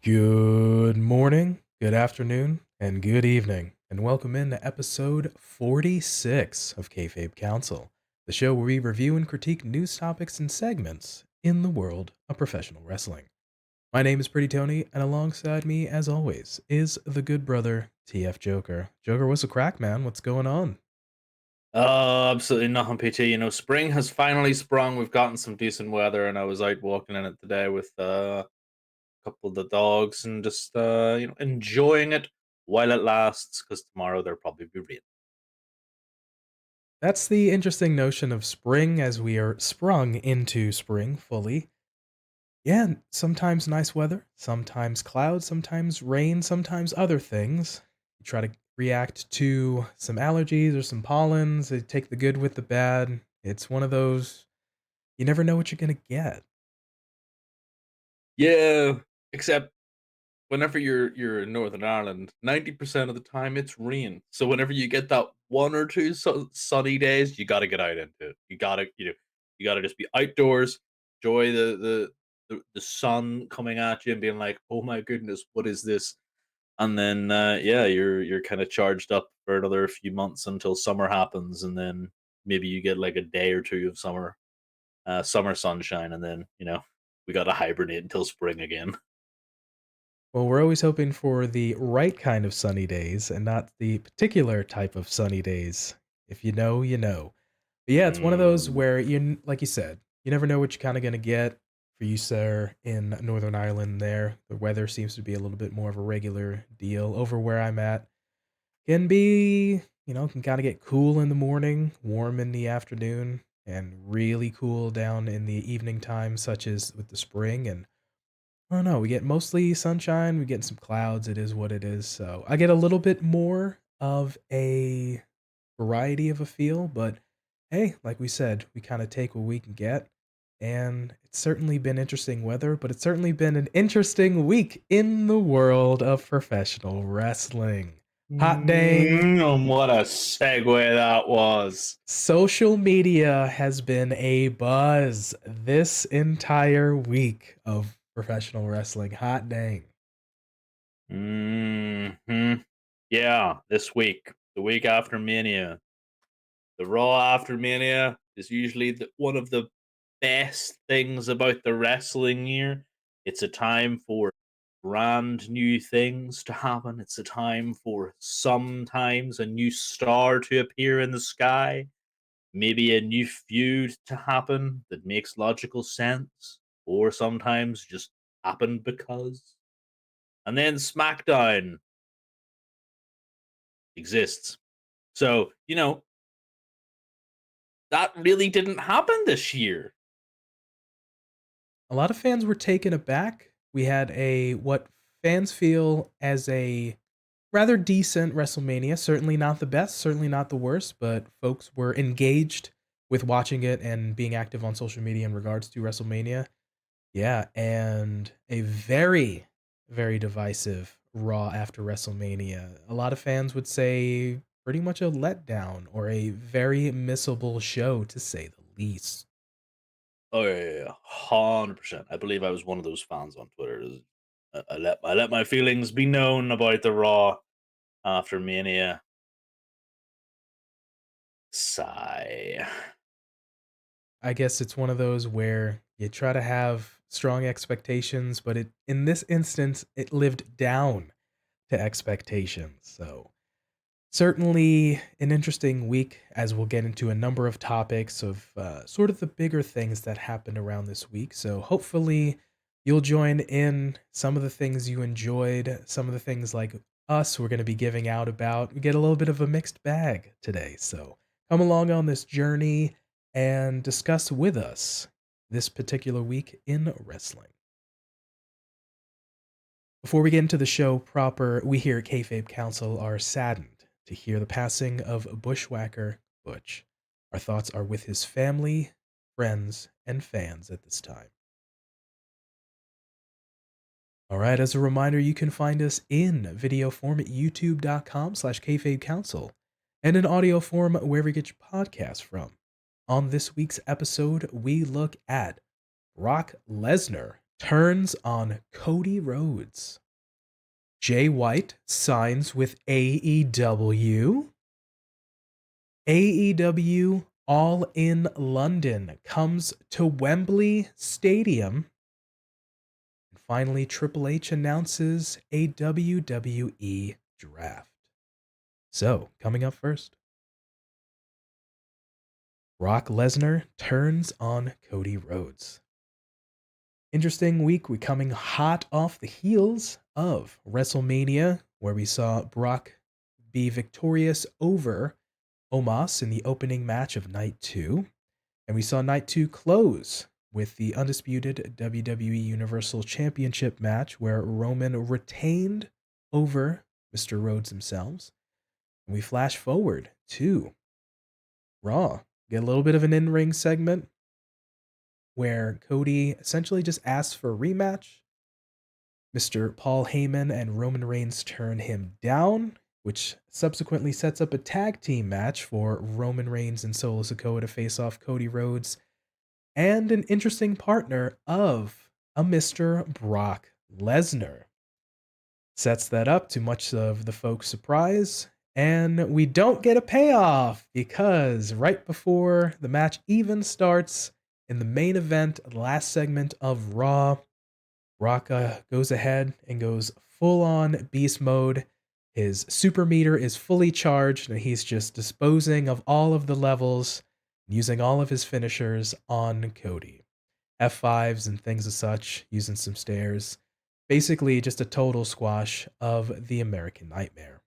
Good morning, good afternoon, and good evening, and welcome in to episode 46 of Kayfabe Kouncil, the show where we review and critique news topics and segments in the world of professional wrestling. My name is Pretty Tony, and alongside me, as always, is the good brother, TF Joker. Joker, what's the crack, man? What's going on? Absolutely nothing, PT. Spring has finally sprung. We've gotten some decent weather, and I was out walking in it today with a couple of the dogs and just enjoying it while it lasts. Because tomorrow there'll probably be rain. That's the interesting notion of spring as we are sprung into spring fully. Yeah, sometimes nice weather, sometimes clouds, sometimes rain, sometimes other things. You try to react to some allergies or some pollens, they take the good with the bad. It's one of those, you never know what you're going to get. Yeah, except whenever you're in Northern Ireland, 90% of the time it's rain. So whenever you get that one or two sunny days, you got to get out into it. You gotta just be outdoors, enjoy the sun coming at you, and being like, "Oh my goodness, what is this?" And then yeah, you're kind of charged up for another few months until summer happens, and then maybe you get like a day or two of summer sunshine, and then we got to hibernate until spring again. Well, we're always hoping for the right kind of sunny days and not the particular type of sunny days. If you know, you know. But yeah, it's one of those Mm. where like you said, you never know what you're kind of going to get. For you, sir, in Northern Ireland, there, the weather seems to be a little bit more of a regular deal. Over where I'm at, can be, can kind of get cool in the morning, warm in the afternoon, and really cool down in the evening time, such as with the spring. And I don't know, we get mostly sunshine, we get some clouds. It is what it is. So I get a little bit more of a variety of a feel, but hey, like we said, we kind of take what we can get. And it's certainly been interesting weather, but it's certainly been an interesting week in the world of professional wrestling. Hot dang, What a segue that was. social media has been a buzz this entire week of professional wrestling. Hot dang. hmm Yeah, this week, the week after Mania, the Raw after Mania is usually one of the best things about the wrestling year. It's a time for brand new things to happen. It's a time for sometimes a new star to appear in the sky, maybe a new feud to happen that makes logical sense, or sometimes just happen because. And then Smackdown exists. So, that really didn't happen this year. A lot of fans were taken aback. We had a what fans feel as a rather decent WrestleMania. Certainly not the best, certainly not the worst, but folks were engaged with watching it and being active on social media in regards to WrestleMania. Yeah, and a very, very divisive Raw after WrestleMania. A lot of fans would say pretty much a letdown or a very missable show, to say the least. Oh yeah, 100%. I believe I was one of those fans on Twitter. I let my feelings be known about the Raw after Mania. Sigh. I guess it's one of those where you try to have strong expectations, but it in this instance it lived down to expectations. So certainly an interesting week as we'll get into a number of topics of sort of the bigger things that happened around this week. So hopefully you'll join in some of the things you enjoyed, some of the things like us we're going to be giving out about. We get a little bit of a mixed bag today. So come along on this journey and discuss with us this particular week in wrestling. Before we get into the show proper, we here at Kayfabe Council are saddened to hear the passing of Bushwhacker Butch. Our thoughts are with his family, friends, and fans at this time. All right, as a reminder, you can find us in video form at youtube.com/kayfabe council and in audio form wherever you get your podcasts from. On this week's episode, we look at Brock Lesnar turns on Cody Rhodes. Jay White signs with AEW. AEW All in London comes to Wembley Stadium. And finally, Triple H announces a WWE draft. So, coming up first, Brock Lesnar turns on Cody Rhodes. Interesting week. We're coming hot off the heels of WrestleMania, where we saw Brock be victorious over Omos in the opening match of Night 2. And we saw Night 2 close with the Undisputed WWE Universal Championship match, where Roman retained over Mr. Rhodes himself. And we flash forward to Raw. Get a little bit of an in-ring segment where Cody essentially just asks for a rematch. Mr. Paul Heyman and Roman Reigns turn him down, which subsequently sets up a tag team match for Roman Reigns and Solo Sikoa to face off Cody Rhodes, and an interesting partner of a Mr. Brock Lesnar. Sets that up to much of the folks' surprise, and we don't get a payoff because right before the match even starts, in the main event, last segment of Raw, Brock goes ahead and goes full on beast mode. His super meter is fully charged, and he's just disposing of all of the levels, using all of his finishers on Cody. F5s and things as such, using some stairs. Basically, just a total squash of the American Nightmare.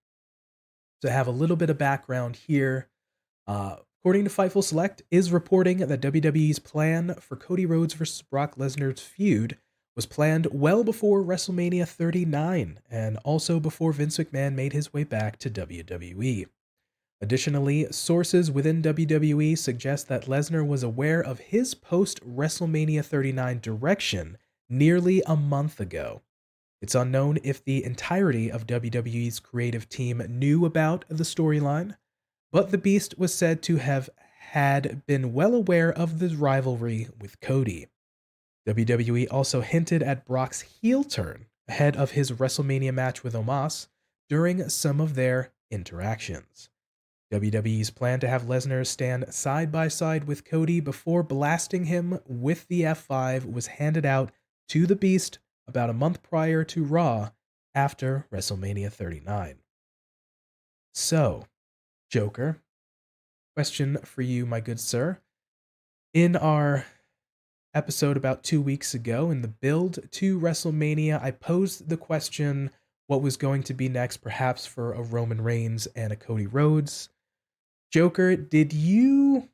To have a little bit of background here, according to Fightful Select, is reporting that WWE's plan for Cody Rhodes versus Brock Lesnar's feud was planned well before WrestleMania 39, and also before Vince McMahon made his way back to WWE. Additionally, sources within WWE suggest that Lesnar was aware of his post-WrestleMania 39 direction nearly a month ago. It's unknown if the entirety of WWE's creative team knew about the storyline, but the Beast was said to have had been well aware of the rivalry with Cody. WWE also hinted at Brock's heel turn ahead of his WrestleMania match with Omos during some of their interactions. WWE's plan to have Lesnar stand side by side with Cody before blasting him with the F5 was handed out to the Beast about a month prior to Raw after WrestleMania 39. So, Joker, question for you, my good sir. In our episode about 2 weeks ago, in the build to WrestleMania, I posed the question what was going to be next, perhaps for a Roman Reigns and a Cody Rhodes. Joker, did you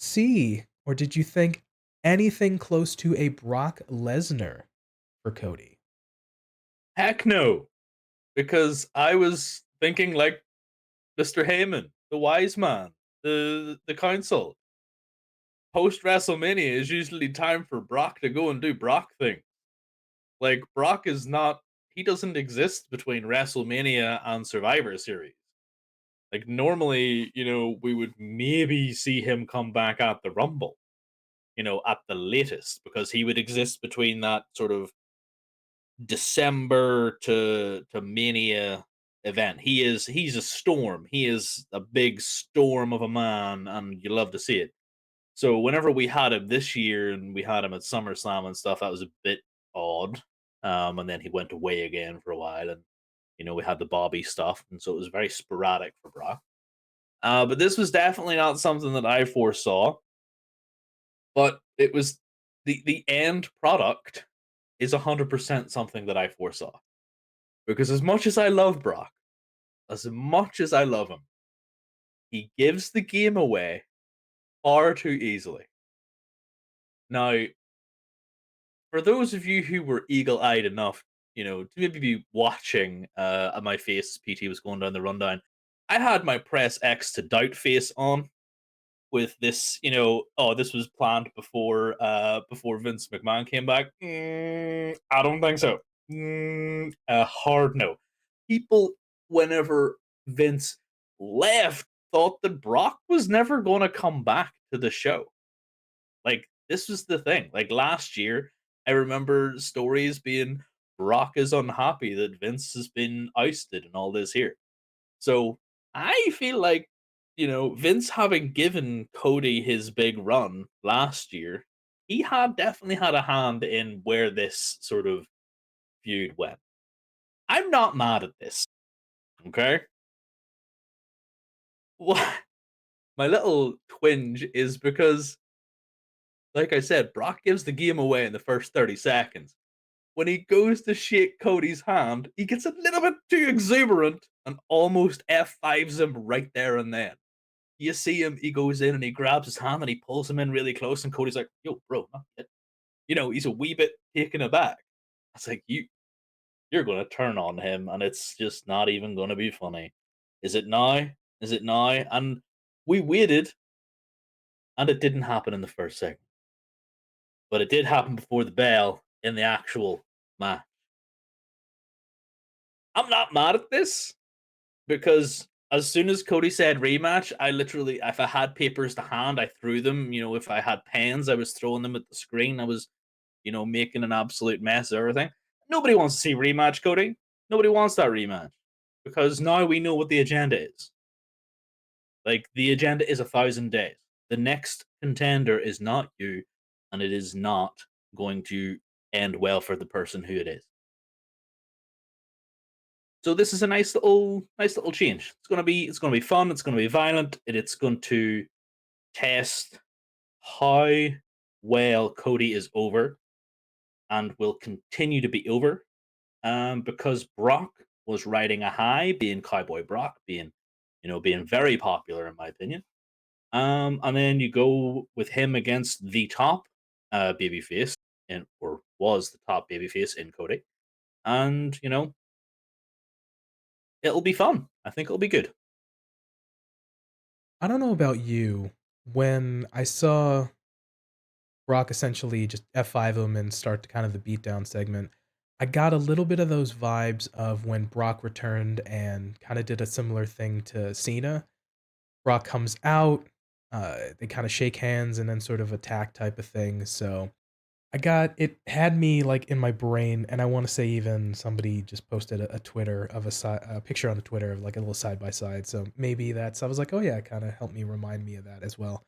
see or did you think anything close to a Brock Lesnar for Cody? Heck no, because I was thinking like Mr. Heyman, the wise man, the council. Post WrestleMania is usually time for Brock to go and do Brock things. Like Brock is not he doesn't exist between WrestleMania and Survivor Series. Like normally, we would maybe see him come back at the Rumble, at the latest, because he would exist between that sort of December to Mania event. He's a storm. He is a big storm of a man, and you love to see it. So whenever we had him this year and we had him at SummerSlam and stuff, that was a bit odd. And then he went away again for a while, and we had the Bobby stuff, and so it was very sporadic for Brock. But this was definitely not something that I foresaw. But it was the end product is 100% something that I foresaw. Because as much as I love Brock, as much as I love him, he gives the game away far too easily. Now, for those of you who were eagle-eyed enough, to maybe be watching at my face as PT was going down the rundown, I had my press X to doubt face on with this, oh, this was planned before Vince McMahon came back. I don't think so. A hard no. People, whenever Vince left, thought that Brock was never going to come back to the show. Like, this was the thing. Like, last year, I remember stories being Brock is unhappy that Vince has been ousted and all this here. So I feel like, Vince having given Cody his big run last year, he had definitely had a hand in where this sort of feud went. I'm not mad at this. Okay. What my little twinge is because, like I said, Brock gives the game away in the first 30 seconds. When he goes to shake Cody's hand, he gets a little bit too exuberant and almost F5s him right there and then. You see him, he goes in and he grabs his hand and he pulls him in really close, and Cody's like, "Yo, bro, not yet." He's a wee bit taken aback. It's like you're gonna turn on him, and it's just not even gonna be funny. Is it now? Is it now? And we waited, and it didn't happen in the first segment, but it did happen before the bell in the actual match. I'm not mad at this because as soon as Cody said rematch, I literally, if I had papers to hand, I threw them. If I had pens, I was throwing them at the screen. I was, making an absolute mess of everything. Nobody wants to see rematch, Cody. Nobody wants that rematch because now we know what the agenda is. Like, the agenda is 1,000 days. The next contender is not you, and it is not going to end well for the person who it is. So this is a nice little change. It's gonna be fun. It's gonna be violent. It's going to test how well Cody is over and will continue to be over. Because Brock was riding a high, being Cowboy Brock, being very popular in my opinion. And then you go with him against the top babyface, or was the top babyface in Cody, and it'll be fun. I think it'll be good. I don't know about you. When I saw Brock essentially just F5 him and start to kind of the beatdown segment, I got a little bit of those vibes of when Brock returned and kind of did a similar thing to Cena. Brock comes out, they kind of shake hands and then sort of attack type of thing. So it had me like in my brain, and I want to say even somebody just posted a Twitter of a picture on the Twitter of like a little side by side. So maybe I was like, oh yeah, it kind of helped me remind me of that as well.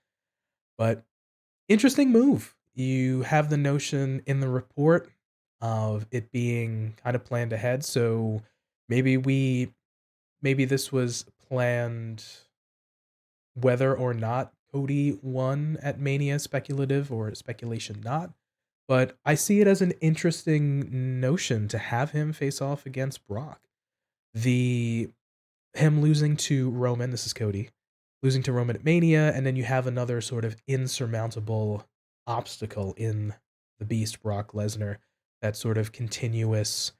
But interesting move. You have the notion in the report of it being kind of planned ahead. So maybe maybe this was planned whether or not Cody won at Mania, speculative or speculation not. But I see it as an interesting notion to have him face off against Brock. The him losing to Roman, this is Cody, losing to Roman at Mania, and then you have another sort of insurmountable obstacle in the Beast, Brock Lesnar, that sort of continuous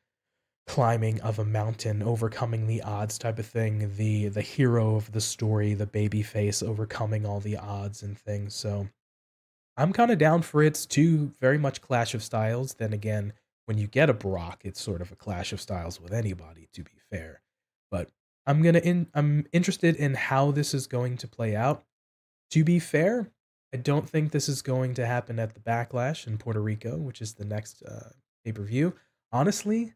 climbing of a mountain, overcoming the odds type of thing, the hero of the story, the baby face overcoming all the odds and things. So I'm kind of down for it's two very much clash of styles. Then again, when you get a Brock, it's sort of a clash of styles with anybody, to be fair. But I'm interested in how this is going to play out. To be fair, I don't think this is going to happen at the Backlash in Puerto Rico, which is the next pay-per-view. Honestly,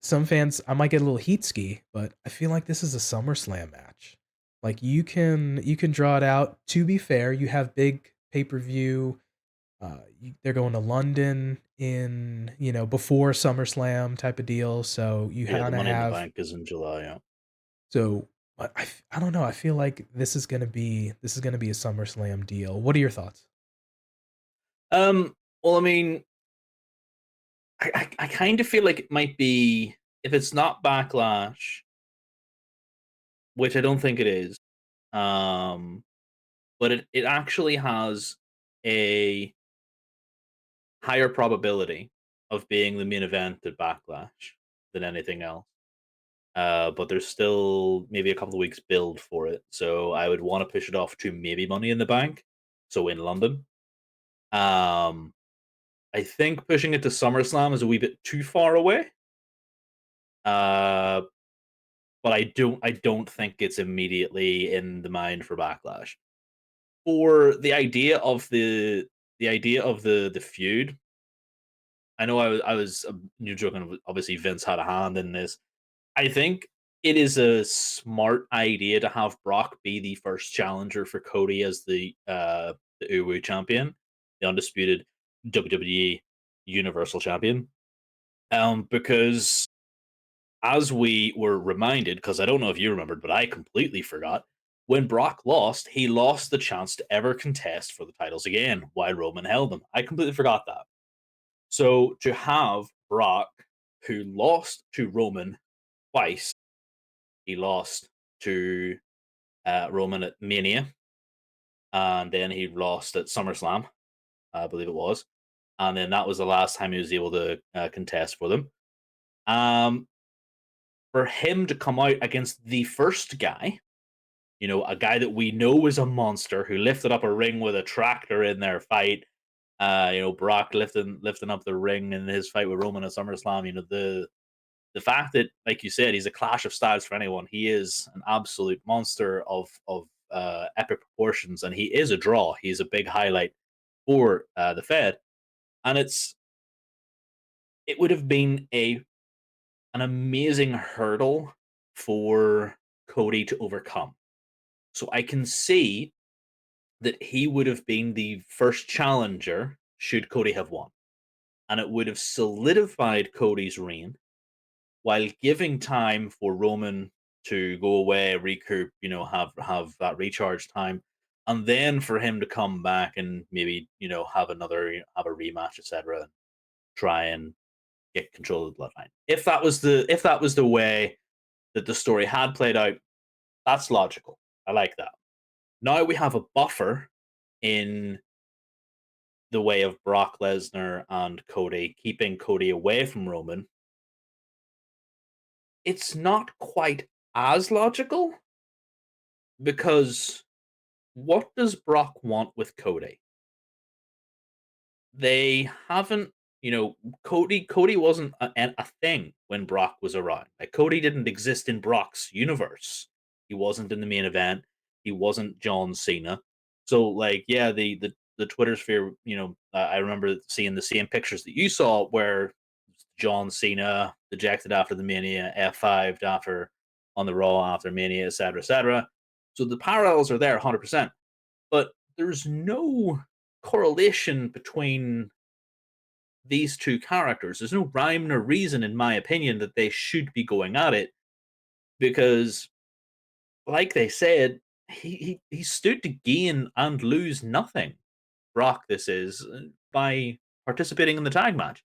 some fans, I might get a little heat ski, but I feel like this is a SummerSlam match. Like you can draw it out. To be fair, you have big pay-per-view. They're going to London in before SummerSlam type of deal. So you Yeah, the kind of Money in the have Bank is in July. Yeah. so. But I don't know. I feel like this is gonna be a SummerSlam deal. What are your thoughts? Well, I mean, I kind of feel like it might be, if it's not Backlash, which I don't think it is. Um, but it actually has a higher probability of being the main event at Backlash than anything else. But there's still maybe a couple of weeks build for it, so I would want to push it off to maybe Money in the Bank, so in London. Um, I think pushing it to SummerSlam is a wee bit too far away. Uh, but I don't think it's immediately in the mind for Backlash. For the idea of the feud, I know you're joking. Obviously, Vince had a hand in this. I think it is a smart idea to have Brock be the first challenger for Cody as the Uwu champion, the undisputed WWE Universal Champion. Because as we were reminded, because I don't know if you remembered, but I completely forgot. When Brock lost, he lost the chance to ever contest for the titles again while Roman held them. I completely forgot that. So to have Brock, who lost to Roman twice, he lost to Roman at Mania, and then he lost at SummerSlam, I believe it was, and then that was the last time he was able to contest for them. Um, for him to come out against the first guy, a guy that we know is a monster who lifted up a ring with a tractor in their fight. Brock lifting up the ring in his fight with Roman at SummerSlam. The fact that, like you said, he's a clash of styles for anyone. He is an absolute monster of epic proportions, and he is a draw. He's a big highlight for the Fed, and it would have been a an amazing hurdle for Cody to overcome. So I can see that he would have been the first challenger should Cody have won, and it would have solidified Cody's reign while giving time for Roman to go away, recoup, have that recharge time, and then for him to come back and maybe have a rematch, etc., and try and get control of the bloodline. If that was the way that the story had played out, that's logical. I like that. Now we have a buffer in the way of Brock Lesnar and Cody, keeping Cody away from Roman. It's not quite as logical because what does Brock want with Cody? They haven't, Cody wasn't a thing when Brock was around. Like Cody didn't exist in Brock's universe. He wasn't in the main event. He wasn't John Cena. So like, yeah, the Twitter sphere, I remember seeing the same pictures that you saw where John Cena dejected after the Mania, F5'd after on the Raw after Mania, etc., etc. So the parallels are there 100%, but there's no correlation between these two characters. There's no rhyme nor reason, in my opinion, that they should be going at it because, like they said, he stood to gain and lose nothing. Brock, this is by participating in the tag match.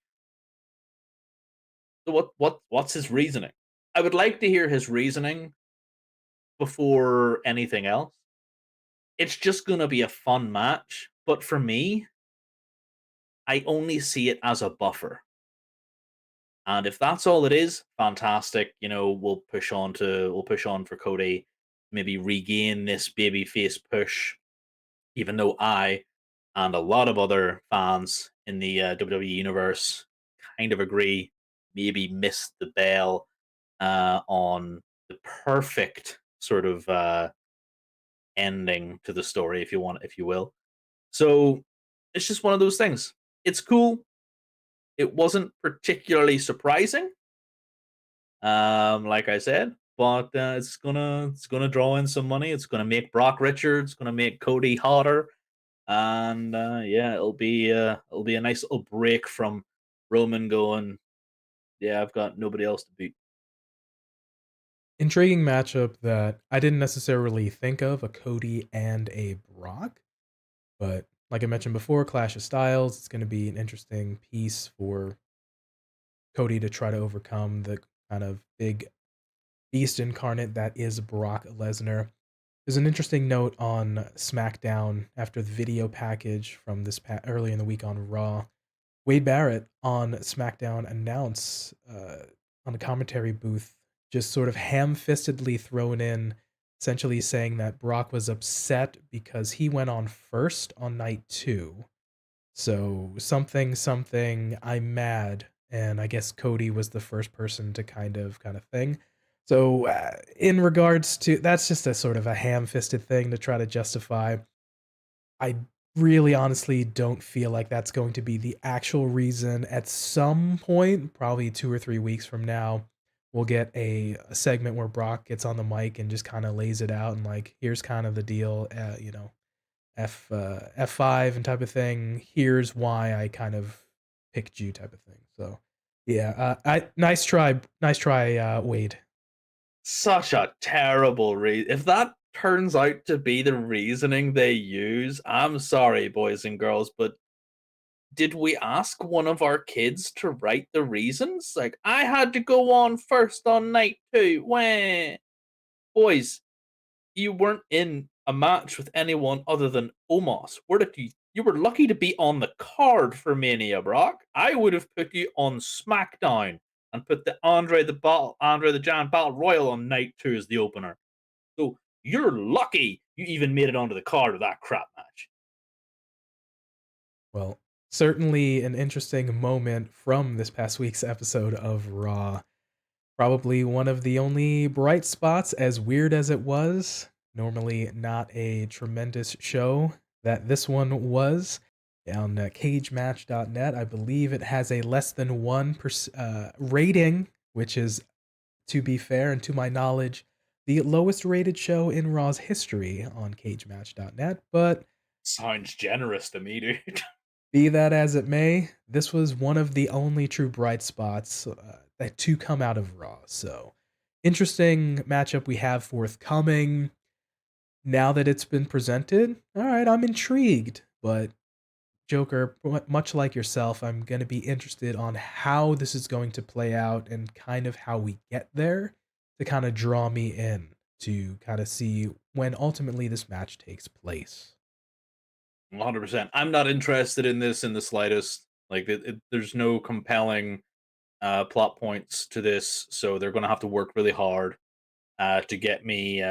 So what's his reasoning? I would like to hear his reasoning before anything else. It's just gonna be a fun match, but for me, I only see it as a buffer. And if that's all it is, fantastic. We'll push on for Cody, maybe regain this babyface push. Even though I and a lot of other fans in the WWE universe kind of agree, maybe missed the bell on the perfect sort of ending to the story, if you will. So it's just one of those things. It's cool. It wasn't particularly surprising, like I said, but it's gonna draw in some money. It's gonna make Brock richer. It's gonna make Cody hotter, and yeah, it'll be a nice little break from Roman going. Yeah, I've got nobody else to beat. Intriguing matchup that I didn't necessarily think of, a Cody and a Brock, but like I mentioned before, Clash of Styles, it's gonna be an interesting piece for Cody to try to overcome the kind of big beast incarnate that is Brock Lesnar. There's an interesting note on SmackDown after the video package from early in the week on Raw. Wade Barrett on SmackDown announced on the commentary booth, just sort of ham-fistedly thrown in, essentially saying that Brock was upset because he went on first on night two. So something, something, I'm mad. And I guess Cody was the first person to kind of thing. So, in regards to that's just a sort of a ham-fisted thing to try to justify. I really honestly don't feel like that's going to be the actual reason. At some point, probably 2 or 3 weeks from now, we'll get a segment where Brock gets on the mic and just kinda lays it out and, like, "Here's kind of the deal, F5 and type of thing. Here's why I kind of picked you," type of thing. So, yeah, I nice try, Wade. Such a terrible if that turns out to be the reasoning they use, I'm sorry, boys and girls, but did we ask one of our kids to write the reasons? Like, I had to go on first on night 2. Wah. Boys, you weren't in a match with anyone other than Omos. Where did you were lucky to be on the card for Mania, Brock. I would have put you on SmackDown and put the Andre the Giant Battle Royal on night 2 as the opener. So you're lucky you even made it onto the card of that crap match. Well, certainly an interesting moment from this past week's episode of Raw. Probably one of the only bright spots, as weird as it was. Normally, not a tremendous show that this one was. On cagematch.net, I believe it has a less than 1% rating, which is, to be fair and to my knowledge, the lowest rated show in Raw's history on cagematch.net. But Sounds generous to me, dude. be that as it may, this was one of the only true bright spots that to come out of Raw. So, interesting matchup we have forthcoming. Now that it's been presented, all right, I'm intrigued. But Joker, much like yourself, I'm going to be interested on how this is going to play out and kind of how we get there to kind of draw me in to kind of see when ultimately this match takes place. 100%. I'm not interested in this in the slightest. Like, there's no compelling plot points to this, so they're going to have to work really hard to get me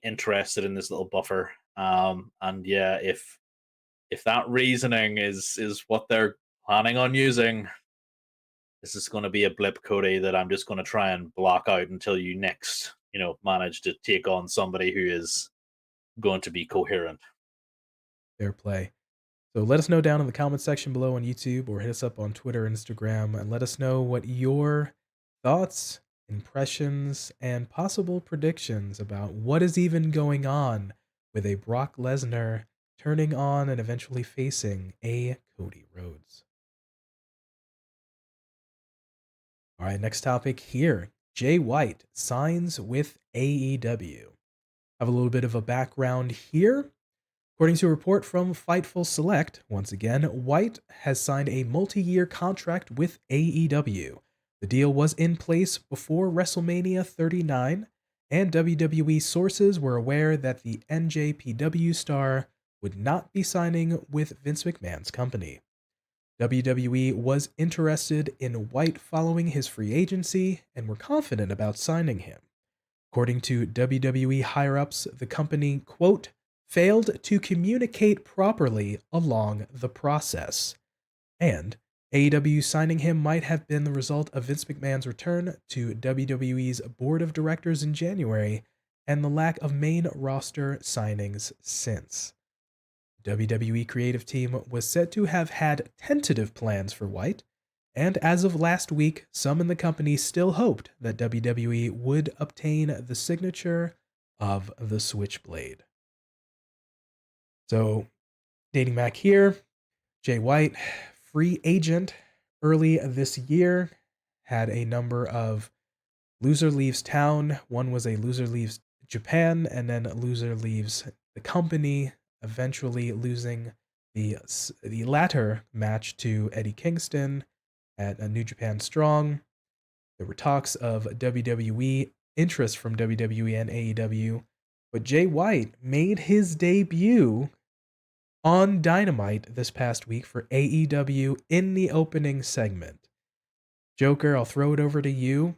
interested in this little buffer. And yeah, if that reasoning is what they're planning on using, this is going to be a blip, Cody, that I'm just going to try and block out until you next, manage to take on somebody who is going to be coherent. Fair play. So let us know down in the comment section below on YouTube or hit us up on Twitter and Instagram and let us know what your thoughts, impressions, and possible predictions about what is even going on with a Brock Lesnar turning on and eventually facing a Cody Rhodes. All right, next topic here. Jay White signs with AEW. Have a little bit of a background here. According to a report from Fightful Select, once again, White has signed a multi-year contract with AEW. The deal was in place before WrestleMania 39, and WWE sources were aware that the NJPW star would not be signing with Vince McMahon's company. WWE was interested in White following his free agency and were confident about signing him. According to WWE higher-ups, the company, quote, failed to communicate properly along the process. And AEW signing him might have been the result of Vince McMahon's return to WWE's board of directors in January and the lack of main roster signings since. WWE creative team was said to have had tentative plans for White, and as of last week, some in the company still hoped that WWE would obtain the signature of the Switchblade. So, dating back here, Jay White, free agent early this year, had a number of loser leaves town. One was a loser leaves Japan, and then a loser leaves the company, eventually losing the latter match to Eddie Kingston at a New Japan Strong. There were talks of WWE, interest from WWE and AEW, but Jay White made his debut on Dynamite this past week for AEW in the opening segment. Joker, I'll throw it over to you.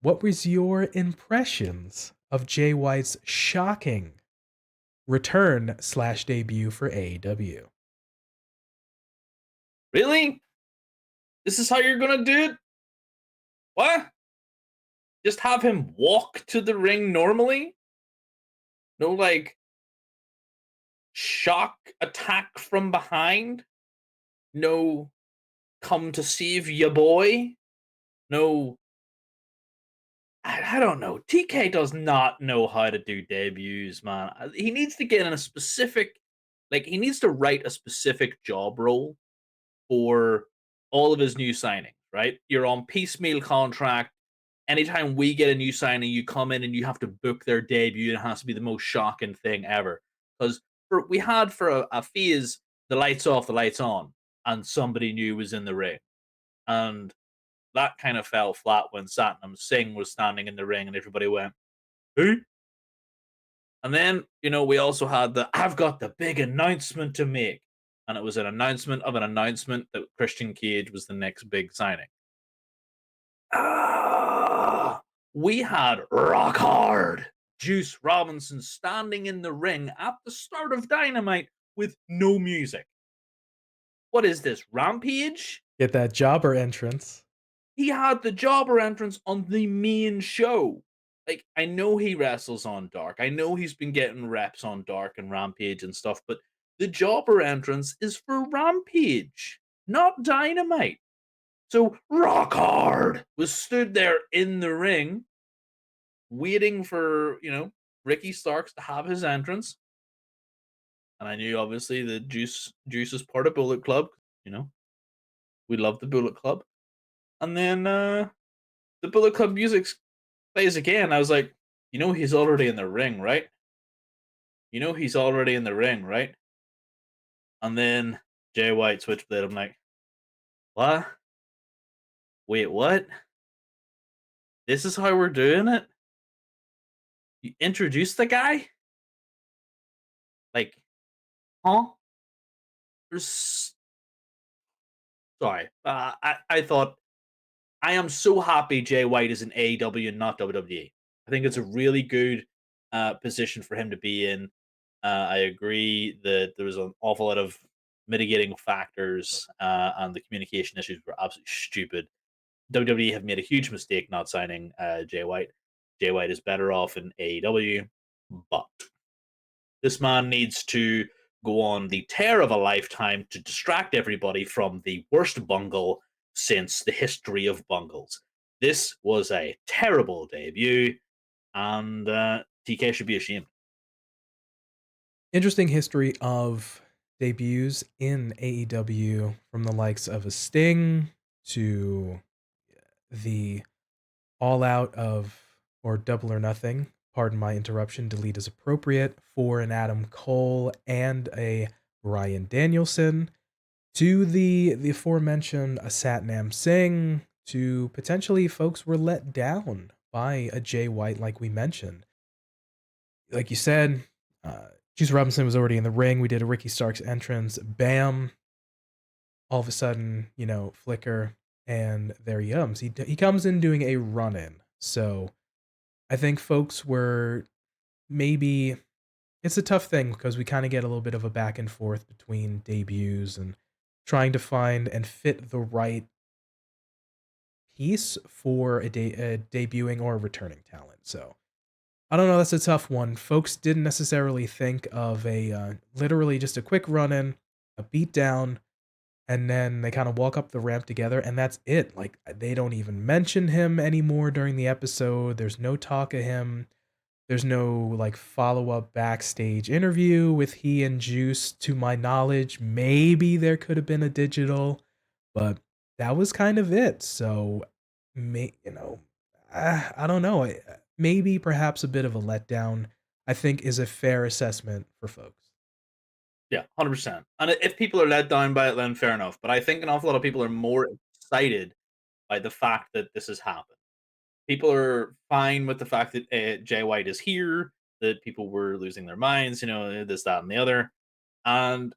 What was your impressions of Jay White's shocking return / debut for AEW? Really? This is how you're gonna do it? What? Just have him walk to the ring normally. No, like, shock attack from behind. No, come to save ya boy. No, I don't know. TK does not know how to do debuts, man. He needs to get in a specific, like, he needs to write a specific job role for all of his new signings, right? You're on piecemeal contract. Anytime we get a new signing, you come in and you have to book their debut. It has to be the most shocking thing ever. Because we had for a phase the lights off, the lights on, and somebody new was in the ring. And that kind of fell flat when Satnam Singh was standing in the ring and everybody went, "Who?" And then, we also had the "I've got the big announcement to make." And it was an announcement of an announcement that Christian Cage was the next big signing. We had Rock Hard Juice Robinson standing in the ring at the start of Dynamite with no music. What is this, Rampage? Get that jobber entrance. He had the jobber entrance on the main show. Like, I know he wrestles on Dark. I know he's been getting reps on Dark and Rampage and stuff, but the jobber entrance is for Rampage, not Dynamite. So Rock Hard was stood there in the ring, waiting for, Ricky Starks to have his entrance. And I knew obviously the Juice is part of Bullet Club, you know. We love the Bullet Club. And then the Bullet Club music plays again. I was like, he's already in the ring, right? He's already in the ring, right? And then Jay White switchblade. I'm like, what? Wait, what? This is how we're doing it? You introduced the guy? Like, huh? There's sorry. I thought I am so happy Jay White is in AEW and not WWE. I think it's a really good position for him to be in. I agree that there was an awful lot of mitigating factors, and the communication issues were absolutely stupid. WWE have made a huge mistake not signing Jay White. Jay White is better off in AEW, but this man needs to go on the tear of a lifetime to distract everybody from the worst bungle since the history of bungles. This was a terrible debut, and TK should be ashamed. Interesting history of debuts in AEW from the likes of a Sting to the All Out of or Double or Nothing. Pardon my interruption. Delete is appropriate for an Adam Cole and a Bryan Danielson to the aforementioned a Satnam Singh to potentially folks were let down by a Jay White, like we mentioned. Like you said, Juice Robinson was already in the ring. We did a Ricky Starks entrance. Bam! All of a sudden, flicker, and there he comes. He comes in doing a run in. So I think folks were maybe it's a tough thing because we kind of get a little bit of a back and forth between debuts and trying to find and fit the right piece for a debuting or a returning talent. So I don't know. That's a tough one. Folks didn't necessarily think of a literally just a quick run in, a beat down, and then they kind of walk up the ramp together, and that's it. Like they don't even mention him anymore during the episode. There's no talk of him. There's no like follow up backstage interview with he and Juice. To my knowledge, maybe there could have been a digital, but that was kind of it. So, I don't know. Maybe perhaps a bit of a letdown. I think is a fair assessment for folks. Yeah, 100%. And if people are let down by it, then fair enough. But I think an awful lot of people are more excited by the fact that this has happened. People are fine with the fact that Jay White is here, that people were losing their minds, this, that, and the other. And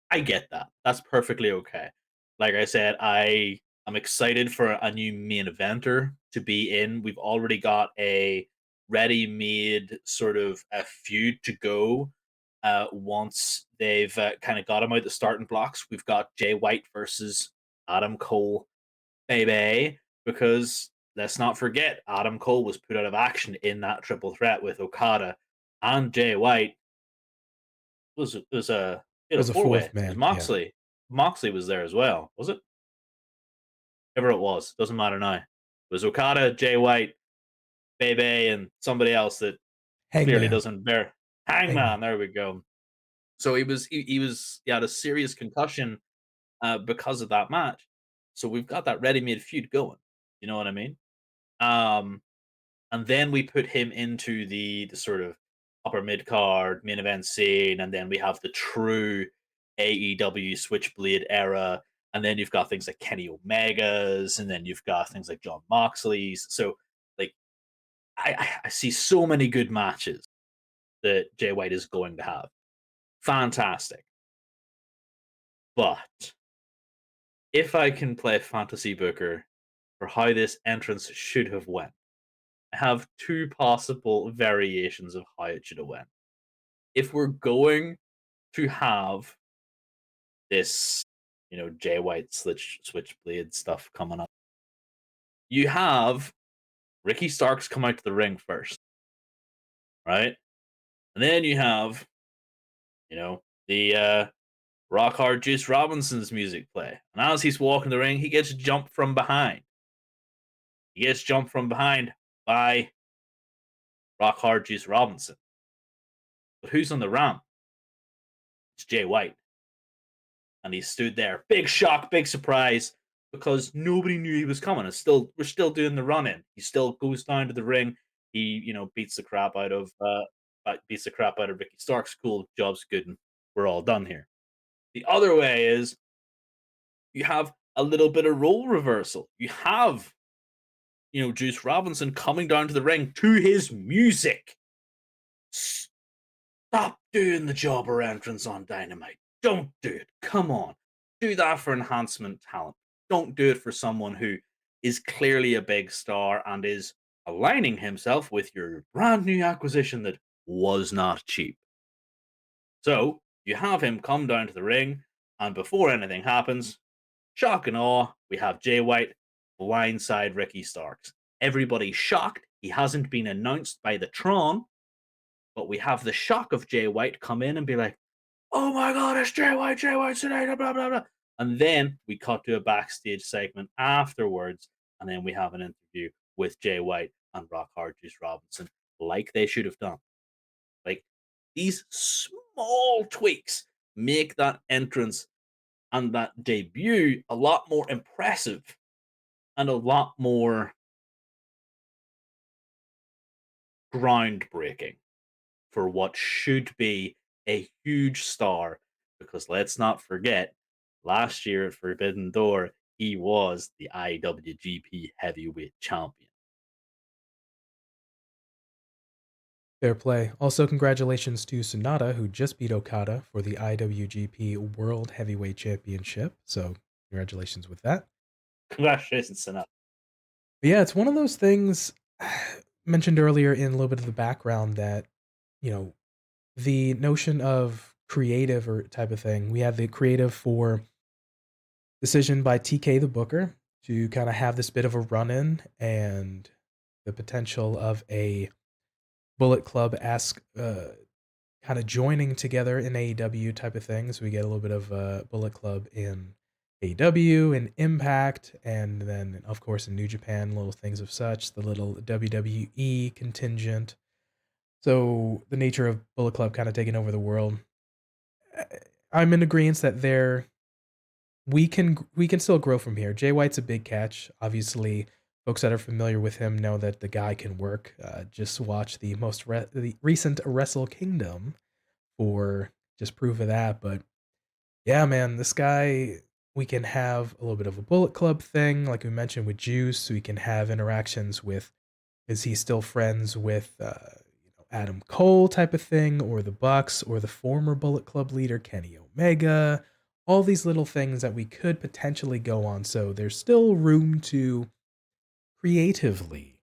I get that. That's perfectly okay. Like I said, I am excited for a new main eventer to be in. We've already got a ready-made sort of a feud to go. Once they've kind of got him out the starting blocks, we've got Jay White versus Adam Cole, baby. Because let's not forget Adam Cole was put out of action in that triple threat with Okada and Jay White. It was a As a four way fourth because man, yeah. Moxley was there as well, was it? Whoever it was, doesn't matter now. It was Okada, Jay White, Bebe, and somebody else that clearly Hangman, doesn't bear. Hangman. Hangman, there we go. So he had a serious concussion because of that match. So we've got that ready-made feud going. You know what I mean? Um, and then we put him into the sort of upper mid card main event scene, and then we have the true AEW Switchblade era, and then you've got things like Kenny Omega's, and then you've got things like John Moxley's. So like I see so many good matches that Jay White is going to have. Fantastic. But if I can play fantasy booker for how this entrance should have went, I have two possible variations of how it should have went. If we're going to have this, Jay White switchblade stuff coming up, you have Ricky Starks come out to the ring first, right? And then you have, the Rock Hard Juice Robinson's music play. And as he's walking the ring, he gets jumped from behind. He gets jumped from behind by Rock Hard Juice Robinson. But who's on the ramp? It's Jay White. And he stood there. Big shock, big surprise, because nobody knew he was coming. We're still doing the run in. He still goes down to the ring. He, beats the crap out of Ricky Starks. Cool, job's good, and we're all done here. The other way is you have a little bit of role reversal. You have, Juice Robinson coming down to the ring to his music. Stop doing the jobber entrance on Dynamite. Don't do it. Come on. Do that for enhancement talent. Don't do it for someone who is clearly a big star and is aligning himself with your brand new acquisition that was not cheap. So you have him come down to the ring, and before anything happens, shock and awe, we have Jay White blindside Ricky Starks. Everybody's shocked. He hasn't been announced by the Tron, but we have the shock of Jay White come in and be like, "Oh my God, it's Jay White today," blah blah blah. And then we cut to a backstage segment afterwards, and then we have an interview with Jay White and Rock Hard Juice Robinson, like they should have done. Like these small tweaks make that entrance and that debut a lot more impressive and a lot more groundbreaking for what should be a huge star. Because let's not forget, last year at Forbidden Door, he was the IWGP Heavyweight Champion. Fair play. Also, congratulations to Sonata, who just beat Okada for the IWGP World Heavyweight Championship. So, congratulations with that. Congratulations, Sonata. But yeah, it's one of those things mentioned earlier in a little bit of the background that, you know, the notion of creative or type of thing, we had the creative for decision by TK the Booker to kind of have this bit of a run in and the potential of a Bullet Club esque kind of joining together in AEW type of things. We get a little bit of Bullet Club in AEW and Impact, and then of course in New Japan, little things of such, the little WWE contingent. So the nature of Bullet Club kind of taking over the world. I'm in agreement that we can still grow from here. Jay White's a big catch. Obviously, folks that are familiar with him know that the guy can work. Just watch the the recent Wrestle Kingdom for just proof of that. But yeah, man, this guy, we can have a little bit of a Bullet Club thing, like we mentioned with Juice. We can have interactions with, is he still friends with Adam Cole type of thing, or the Bucks, or the former Bullet Club leader Kenny Omega. All these little things that we could potentially go on. So there's still room to creatively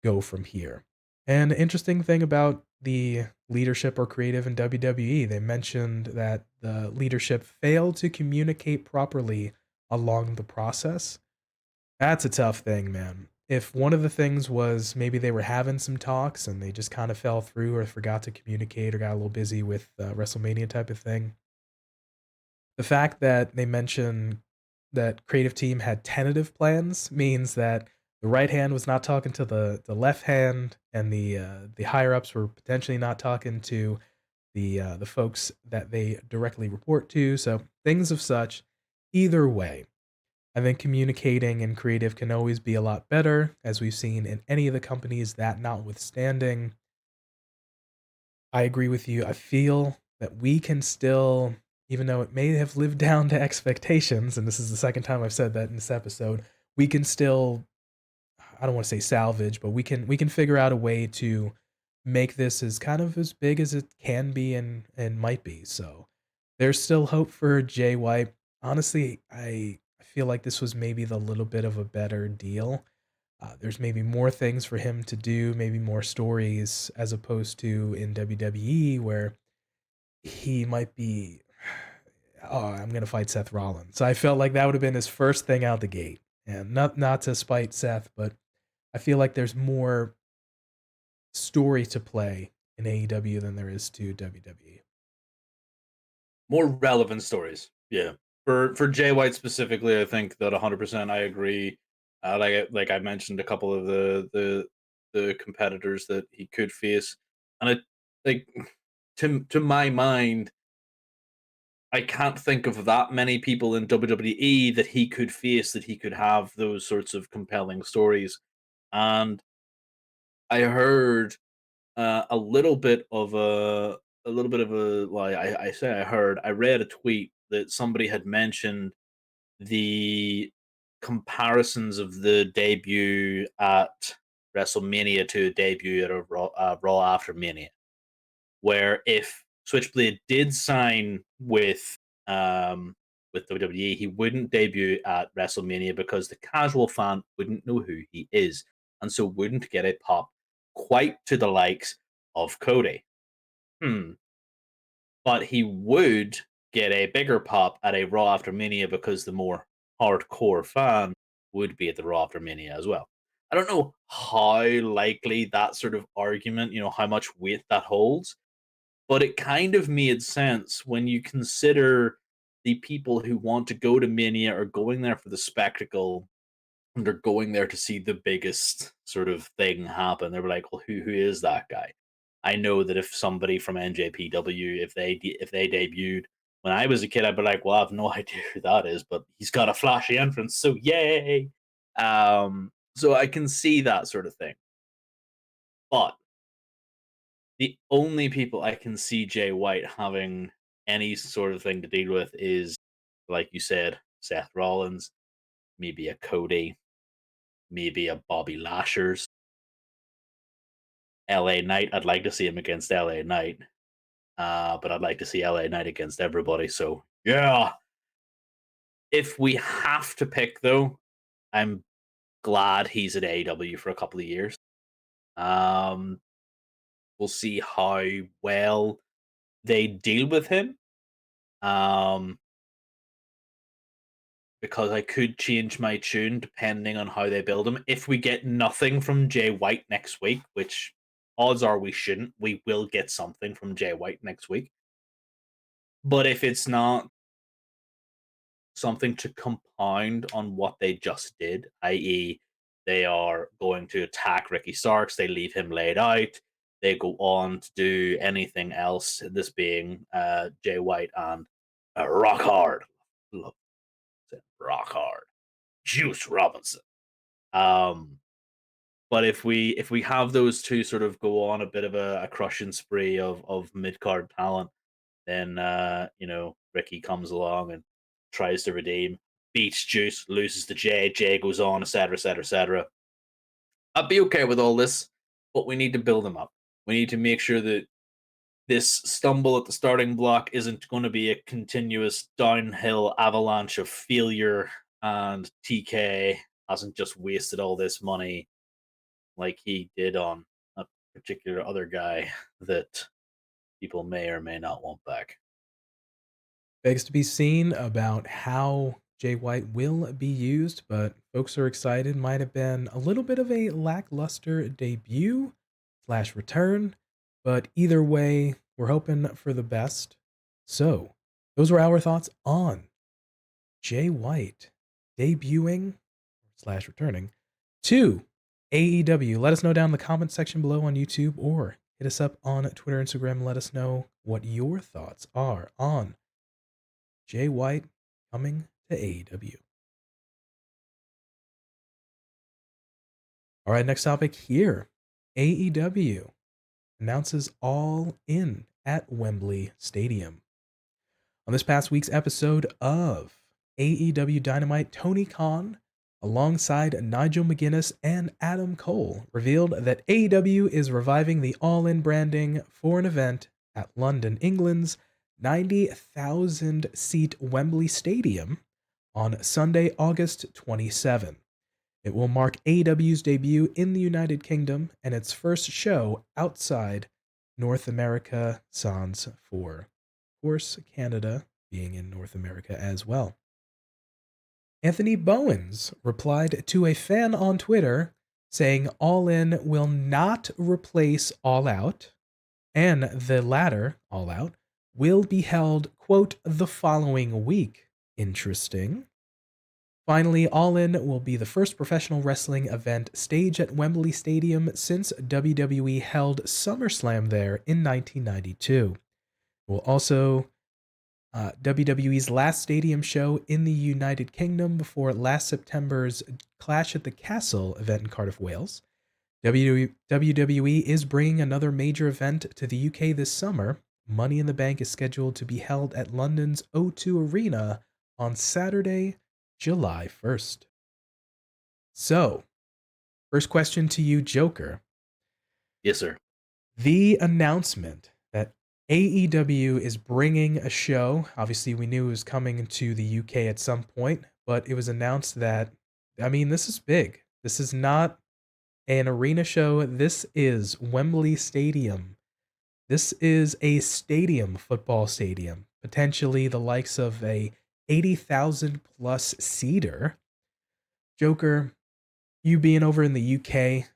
go from here. And the interesting thing about the leadership or creative in WWE, they mentioned that the leadership failed to communicate properly along the process. That's a tough thing, man. if one of the things was maybe they were having some talks and they just kind of fell through or forgot to communicate or got a little busy with WrestleMania type of thing, the fact that they mentioned that creative team had tentative plans means that the right hand was not talking to the left hand, and the higher ups were potentially not talking to the folks that they directly report to. So things of such. Either way, I think communicating and creative can always be a lot better, as we've seen in any of the companies. That notwithstanding, I agree with you. I feel that we can still, even though it may have lived down to expectations, and this is the second time I've said that in this episode, we can still, I don't want to say salvage, but we can figure out a way to make this as kind of as big as it can be and might be. So there's still hope for Jay White. Honestly, I feel like this was maybe the little bit of a better deal. There's maybe more things for him to do, maybe more stories as opposed to in WWE where he might be, oh, I'm gonna fight Seth Rollins. So I felt like that would have been his first thing out the gate. And not to spite Seth, but I feel like there's more story to play in AEW than there is to WWE. More relevant stories. Yeah. For Jay White specifically, I think that 100% I agree. Like I mentioned a couple of the competitors that he could face, and I like to my mind, I can't think of that many people in WWE that he could face that he could have those sorts of compelling stories. And I heard a little bit of a little bit of a like I say I heard I read a tweet that somebody had mentioned the comparisons of the debut at WrestleMania to a debut at a Raw after Mania, where if Switchblade did sign with WWE, he wouldn't debut at WrestleMania because the casual fan wouldn't know who he is, and so wouldn't get a pop quite to the likes of Cody. Hmm. But he would get a bigger pop at a Raw after Mania because the more hardcore fan would be at the Raw after Mania as well. I don't know how likely that sort of argument, how much weight that holds, but it kind of made sense when you consider the people who want to go to Mania are going there for the spectacle and they're going there to see the biggest sort of thing happen. They were like, "Well, who is that guy?" I know that if somebody from NJPW, if they debuted when I was a kid, I'd be like, "Well, I have no idea who that is," but he's got a flashy entrance, so yay! So I can see that sort of thing, but the only people I can see Jay White having any sort of thing to deal with is, like you said, Seth Rollins, maybe a Cody, maybe a Bobby Lashley. LA Knight, I'd like to see him against LA Knight, but I'd like to see LA Knight against everybody. So yeah, if we have to pick though, I'm glad he's at AEW for a couple of years. Um, we'll see how well they deal with him. Um, because I could change my tune depending on how they build him. If we get nothing from Jay White next week, which odds are we shouldn't, we will get something from Jay White next week. But if it's not something to compound on what they just did, i.e., they are going to attack Ricky Starks, they leave him laid out, they go on to do anything else, this being Jay White and Rock Hard. Love it. Rock Hard. Juice Robinson. Um, but if we have those two sort of go on a bit of a crushing spree of mid card talent, then Ricky comes along and tries to redeem, beats Juice, loses to Jay, Jay goes on, etc., etc., etc. I'd be okay with all this, but we need to build them up. We need to make sure that this stumble at the starting block isn't going to be a continuous downhill avalanche of failure, and TK hasn't just wasted all this money like he did on a particular other guy that people may or may not want back. Begs to be seen about how Jay White will be used, but folks are excited. Might have been a little bit of a lackluster debut slash return, but either way, we're hoping for the best. So, those were our thoughts on Jay White debuting slash returning to AEW. Let us know down in the comment section below on YouTube or hit us up on Twitter, Instagram. And let us know what your thoughts are on Jay White coming to AEW. All right, next topic here. AEW announces All In at Wembley Stadium. On this past week's episode of AEW Dynamite, Tony Khan, alongside Nigel McGuinness and Adam Cole, revealed that AEW is reviving the All In branding for an event at London, England's 90,000 seat Wembley Stadium on Sunday, August 27. It will mark AEW's debut in the United Kingdom and its first show outside North America, sans for, of course, Canada being in North America as well. Anthony Bowens replied to a fan on Twitter saying All In will not replace All Out, and the latter, All Out, will be held, quote, the following week. Interesting. Finally, All In will be the first professional wrestling event staged at Wembley Stadium since WWE held SummerSlam there in 1992. It will also WWE's last stadium show in the United Kingdom before last September's Clash at the Castle event in Cardiff, Wales. WWE is bringing another major event to the UK this summer. Money in the Bank is scheduled to be held at London's O2 Arena on Saturday, July 1st. So, first question to you, Joker. Yes, sir. The announcement that AEW is bringing a show, obviously we knew it was coming to the UK at some point, but it was announced that, I mean, this is big. This is not an arena show. This is Wembley Stadium. This is a stadium, football stadium, potentially the likes of a 80,000 plus seater. Joker, you being over in the UK,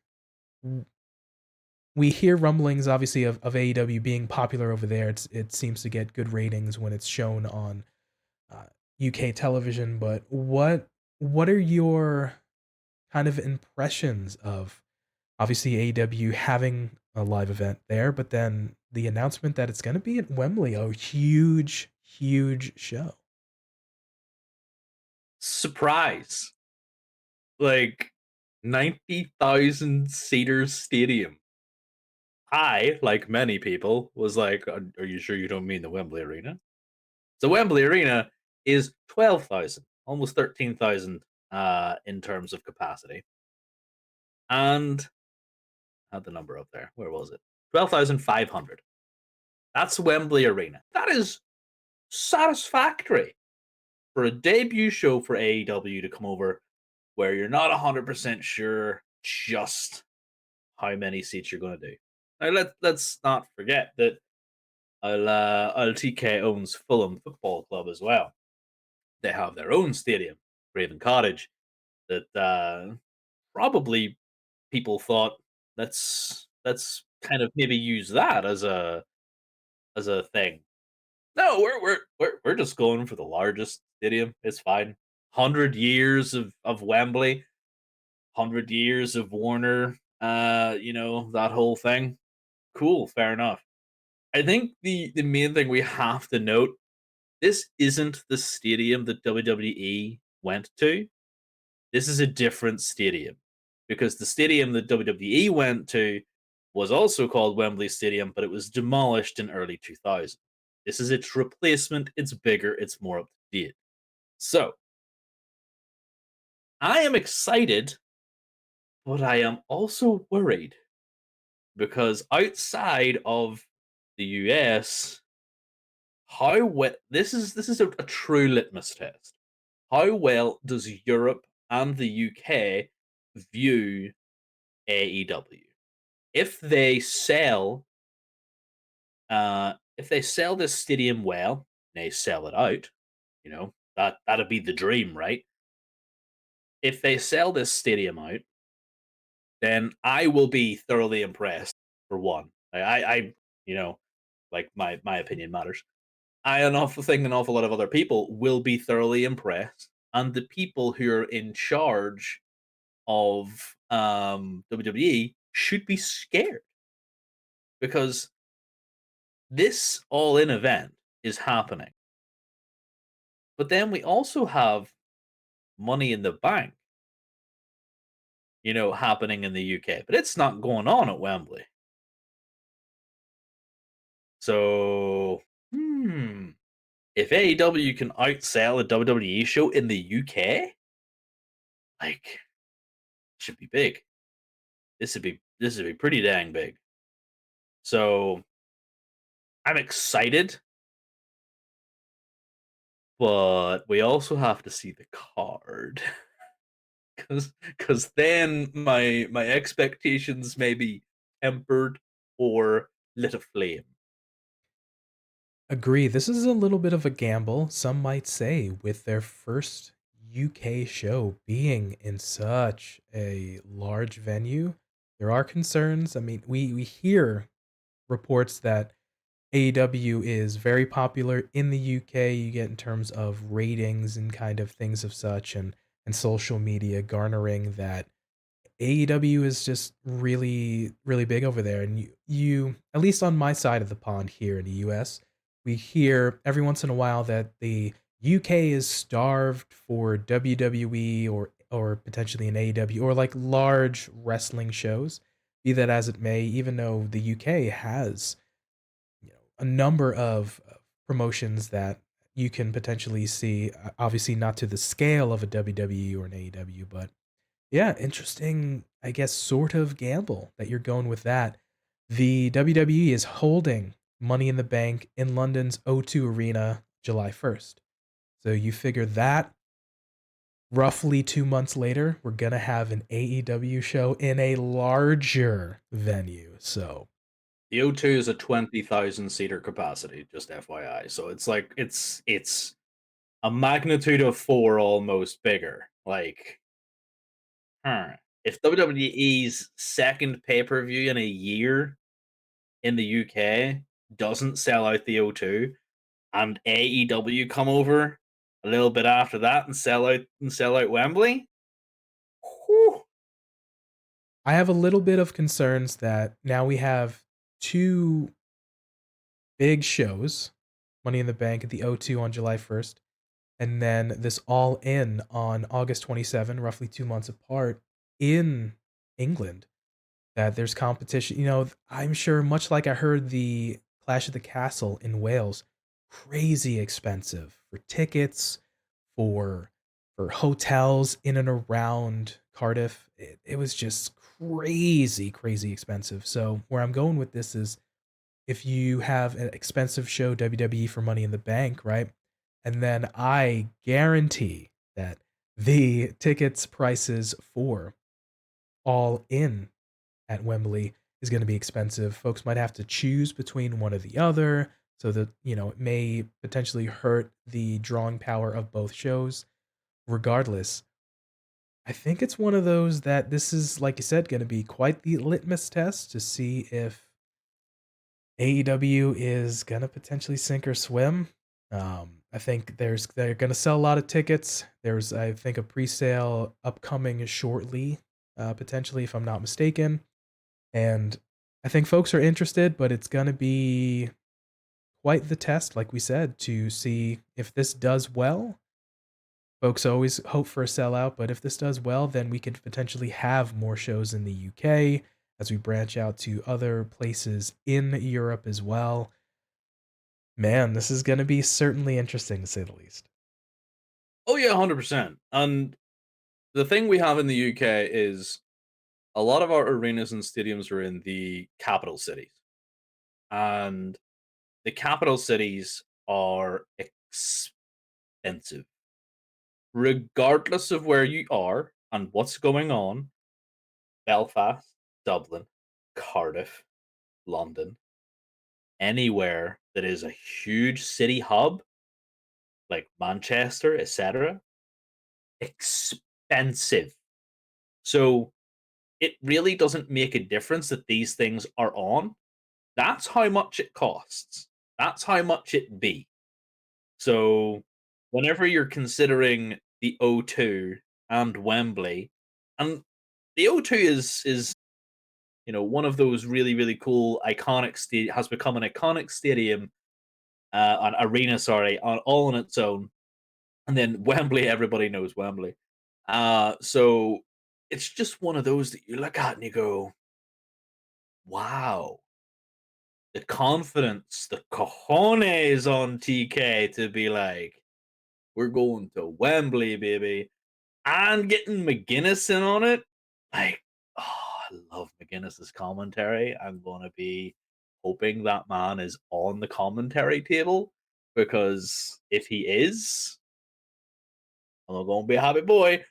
we hear rumblings, obviously, of AEW being popular over there. It seems to get good ratings when it's shown on UK television. But what are your kind of impressions of obviously AEW having a live event there, but then the announcement that it's going to be at Wembley, a huge, huge show? Surprise. Like 90,000 seaters stadium. I, like many people, was like, are you sure you don't mean the Wembley Arena? The Wembley Arena is 12,000, almost 13,000 in terms of capacity. And I had the number up there. Where was it? 12,500. That's Wembley Arena. That is satisfactory for a debut show for AEW to come over where you're not 100% sure just how many seats you're going to do. Now, let's not forget that LTK owns Fulham Football Club as well. They have their own stadium, Craven Cottage, that probably people thought let's kind of maybe use that as a thing. No, we're just going for the largest stadium. It's fine. 100 years of Wembley, 100 years of Warner. That whole thing. Cool, fair enough. I think the main thing we have to note: this isn't the stadium that WWE went to. This is a different stadium because the stadium that WWE went to was also called Wembley Stadium, but it was demolished in early 2000. This is its replacement. It's bigger. It's more up to date. So I am excited, but I am also worried because outside of the US, how well this is a true litmus test. How well does Europe and the UK view AEW? If they sell if they sell this stadium well, they sell it out, you know, That'd be the dream, right? If they sell this stadium out, then I will be thoroughly impressed. For one, you know, like my opinion matters. I think an awful lot of other people will be thoroughly impressed, and the people who are in charge of WWE should be scared because this all in event is happening. But then we also have Money in the Bank, happening in the UK, but it's not going on at Wembley. So, if AEW can outsell a WWE show in the UK, like, should be big. This would be pretty dang big. So I'm excited, but we also have to see the card because then my expectations may be tempered or lit aflame. Agree. This is a little bit of a gamble, some might say, with their first UK show being in such a large venue. There are concerns. I mean, we hear reports that AEW is very popular in the UK. You get in terms of ratings and kind of things of such, and social media garnering that AEW is just really, really big over there. And you, at least on my side of the pond here in the US, we hear every once in a while that the UK is starved for WWE or potentially an AEW or like large wrestling shows. Be that as it may, even though the UK has a number of promotions that you can potentially see, obviously not to the scale of a WWE or an AEW, but yeah, interesting, I guess, sort of gamble that you're going with that. The WWE is holding Money in the Bank in London's O2 Arena July 1st. So you figure that roughly 2 months later, we're going to have an AEW show in a larger venue. So The O2 is a 20,000 seater capacity, just FYI. So it's like it's a magnitude of 4 almost bigger. Like, huh. If WWE's second pay-per-view in a year in the UK doesn't sell out the O2 and AEW come over a little bit after that and sell out Wembley, whew. I have a little bit of concerns that now we have two big shows, Money in the Bank at the O2 on July 1st, and then this All In on August 27, roughly 2 months apart in England. That there's competition. I'm sure, much like I heard the Clash of the Castle in Wales, crazy expensive for tickets, for hotels in and around Cardiff. It was just crazy, crazy expensive. So where I'm going with this is if you have an expensive show, WWE for Money in the Bank, right? And then I guarantee that the tickets prices for All In at Wembley is going to be expensive. Folks might have to choose between one or the other, so that, it may potentially hurt the drawing power of both shows. Regardless, I think it's one of those that this is, like you said, going to be quite the litmus test to see if AEW is going to potentially sink or swim. I think they're going to sell a lot of tickets. There's, I think, a pre-sale upcoming shortly, potentially, if I'm not mistaken. And I think folks are interested, but it's going to be quite the test, like we said, to see if this does well. Folks always hope for a sellout, but if this does well, then we could potentially have more shows in the UK as we branch out to other places in Europe as well. Man, this is going to be certainly interesting to say the least. Oh yeah, 100%. And the thing we have in the UK is a lot of our arenas and stadiums are in the capital cities. And the capital cities are expensive. Regardless of where you are and what's going on, Belfast, Dublin, Cardiff, London, anywhere that is a huge city hub, like Manchester, etc., expensive. So it really doesn't make a difference that these things are on. That's how much it costs. That's how much it be. So whenever you're considering the O2 and Wembley, and the O2 is one of those really really cool iconic has become an iconic stadium, an arena, sorry, on all on its own. And then Wembley, everybody knows Wembley. So it's just one of those that you look at and you go, wow, the confidence, the cojones on TK to be like, we're going to Wembley, baby, and getting McGuinness in on it. Like, oh, I love McGuinness's commentary. I'm going to be hoping that man is on the commentary table because if he is, I'm going to be a happy boy.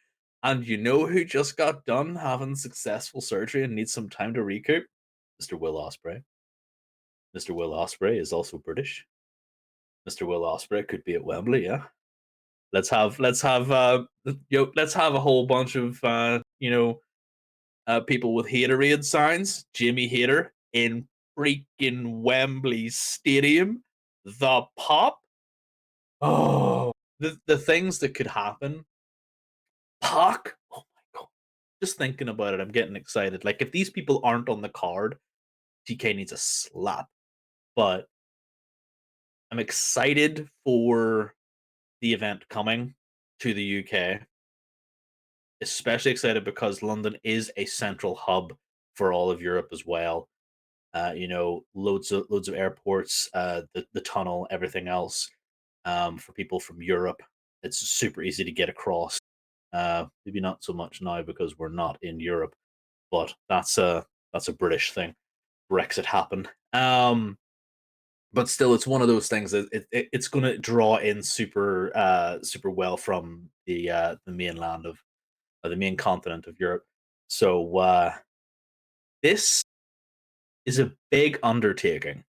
And you know who just got done having successful surgery and needs some time to recoup? Mr. Will Ospreay. Mr. Will Ospreay is also British. Mr. Will Ospreay could be at Wembley, yeah. Let's have a whole bunch of people with haterade signs. Jimmy Hater in freaking Wembley Stadium. The pop. Oh, the things that could happen. Pac. Oh my god. Just thinking about it, I'm getting excited. Like if these people aren't on the card, TK needs a slap. But I'm excited for the event coming to the UK. Especially excited because London is a central hub for all of Europe as well. Loads of airports, the tunnel, everything else. For people from Europe, it's super easy to get across. Maybe not so much now because we're not in Europe, but that's a British thing. Brexit happened. But still, it's one of those things that it's going to draw in super well from the mainland of the main continent of Europe. So this is a big undertaking,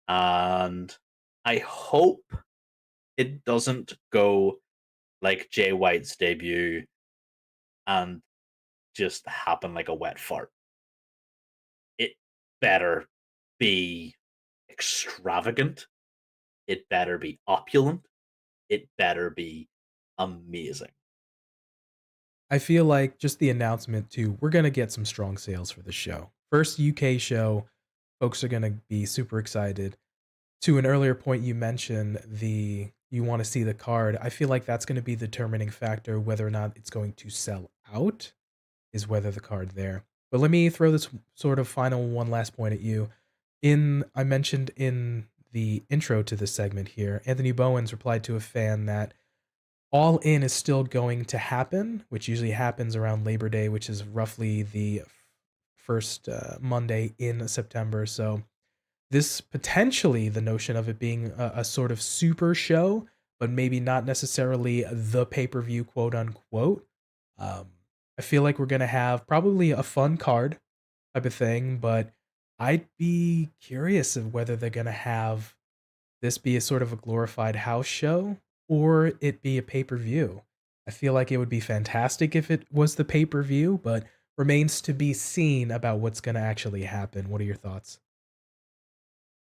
and I hope it doesn't go like Jay White's debut and just happen like a wet fart. It better be extravagant. It better be opulent. It better be amazing. I feel like just the announcement too, we're gonna get some strong sales for the show. First UK show, folks are gonna be super excited. To an earlier point you mentioned you wanna see the card. I feel like that's gonna be the determining factor whether or not it's going to sell out, is whether the card there. But let me throw this sort of final one last point at you. I mentioned in the intro to this segment here, Anthony Bowens replied to a fan that All In is still going to happen, which usually happens around Labor Day, which is roughly the first Monday in September. So this potentially the notion of it being a sort of super show, but maybe not necessarily the pay-per-view quote unquote. Um, I feel like we're gonna have probably a fun card type of thing, but I'd be curious of whether they're gonna have this be a sort of a glorified house show or it be a pay-per-view. I feel like it would be fantastic if it was the pay-per-view, but remains to be seen about what's gonna actually happen. What are your thoughts?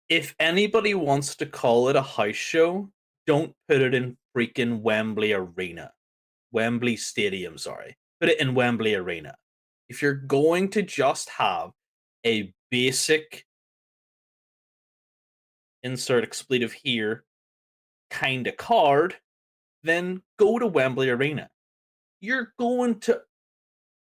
If anybody wants to call it a house show, don't put it in freaking Wembley Arena. Wembley Stadium, sorry. Put it in Wembley Arena. If you're going to just have a basic insert expletive here kind of card, then go to Wembley Arena. You're going to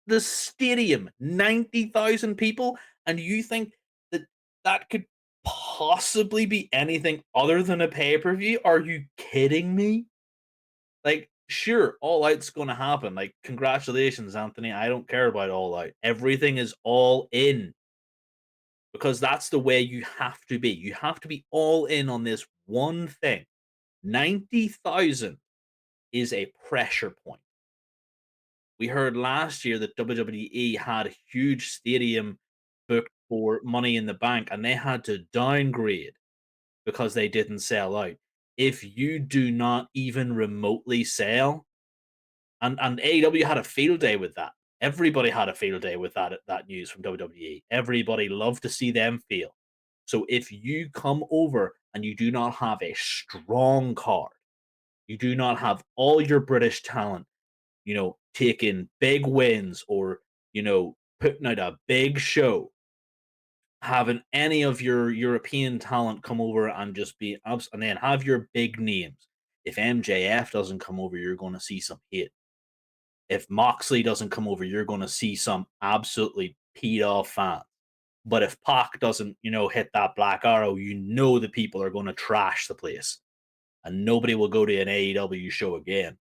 the stadium, 90,000 people, and you think that that could possibly be anything other than a pay per view? Are you kidding me? Like, sure, All Out's going to happen. Like, congratulations, Anthony. I don't care about All Out. Everything is all in because that's the way you have to be. You have to be all in on this one thing. 90,000 is a pressure point. We heard last year that WWE had a huge stadium booked for Money in the Bank and they had to downgrade because they didn't sell out. if you do not even remotely sell, and AEW had a field day with that. Everybody had a field day with that news from WWE. Everybody loved to see them feel. So if you come over and you do not have a strong card, you do not have all your British talent, taking big wins or, putting out a big show, having any of your European talent come over and just be and then have your big names. If MJF doesn't come over, you're going to see some hate. If Moxley doesn't come over, you're going to see some absolutely peed off fans. But if Pac doesn't, hit that black arrow, the people are going to trash the place and nobody will go to an AEW show again.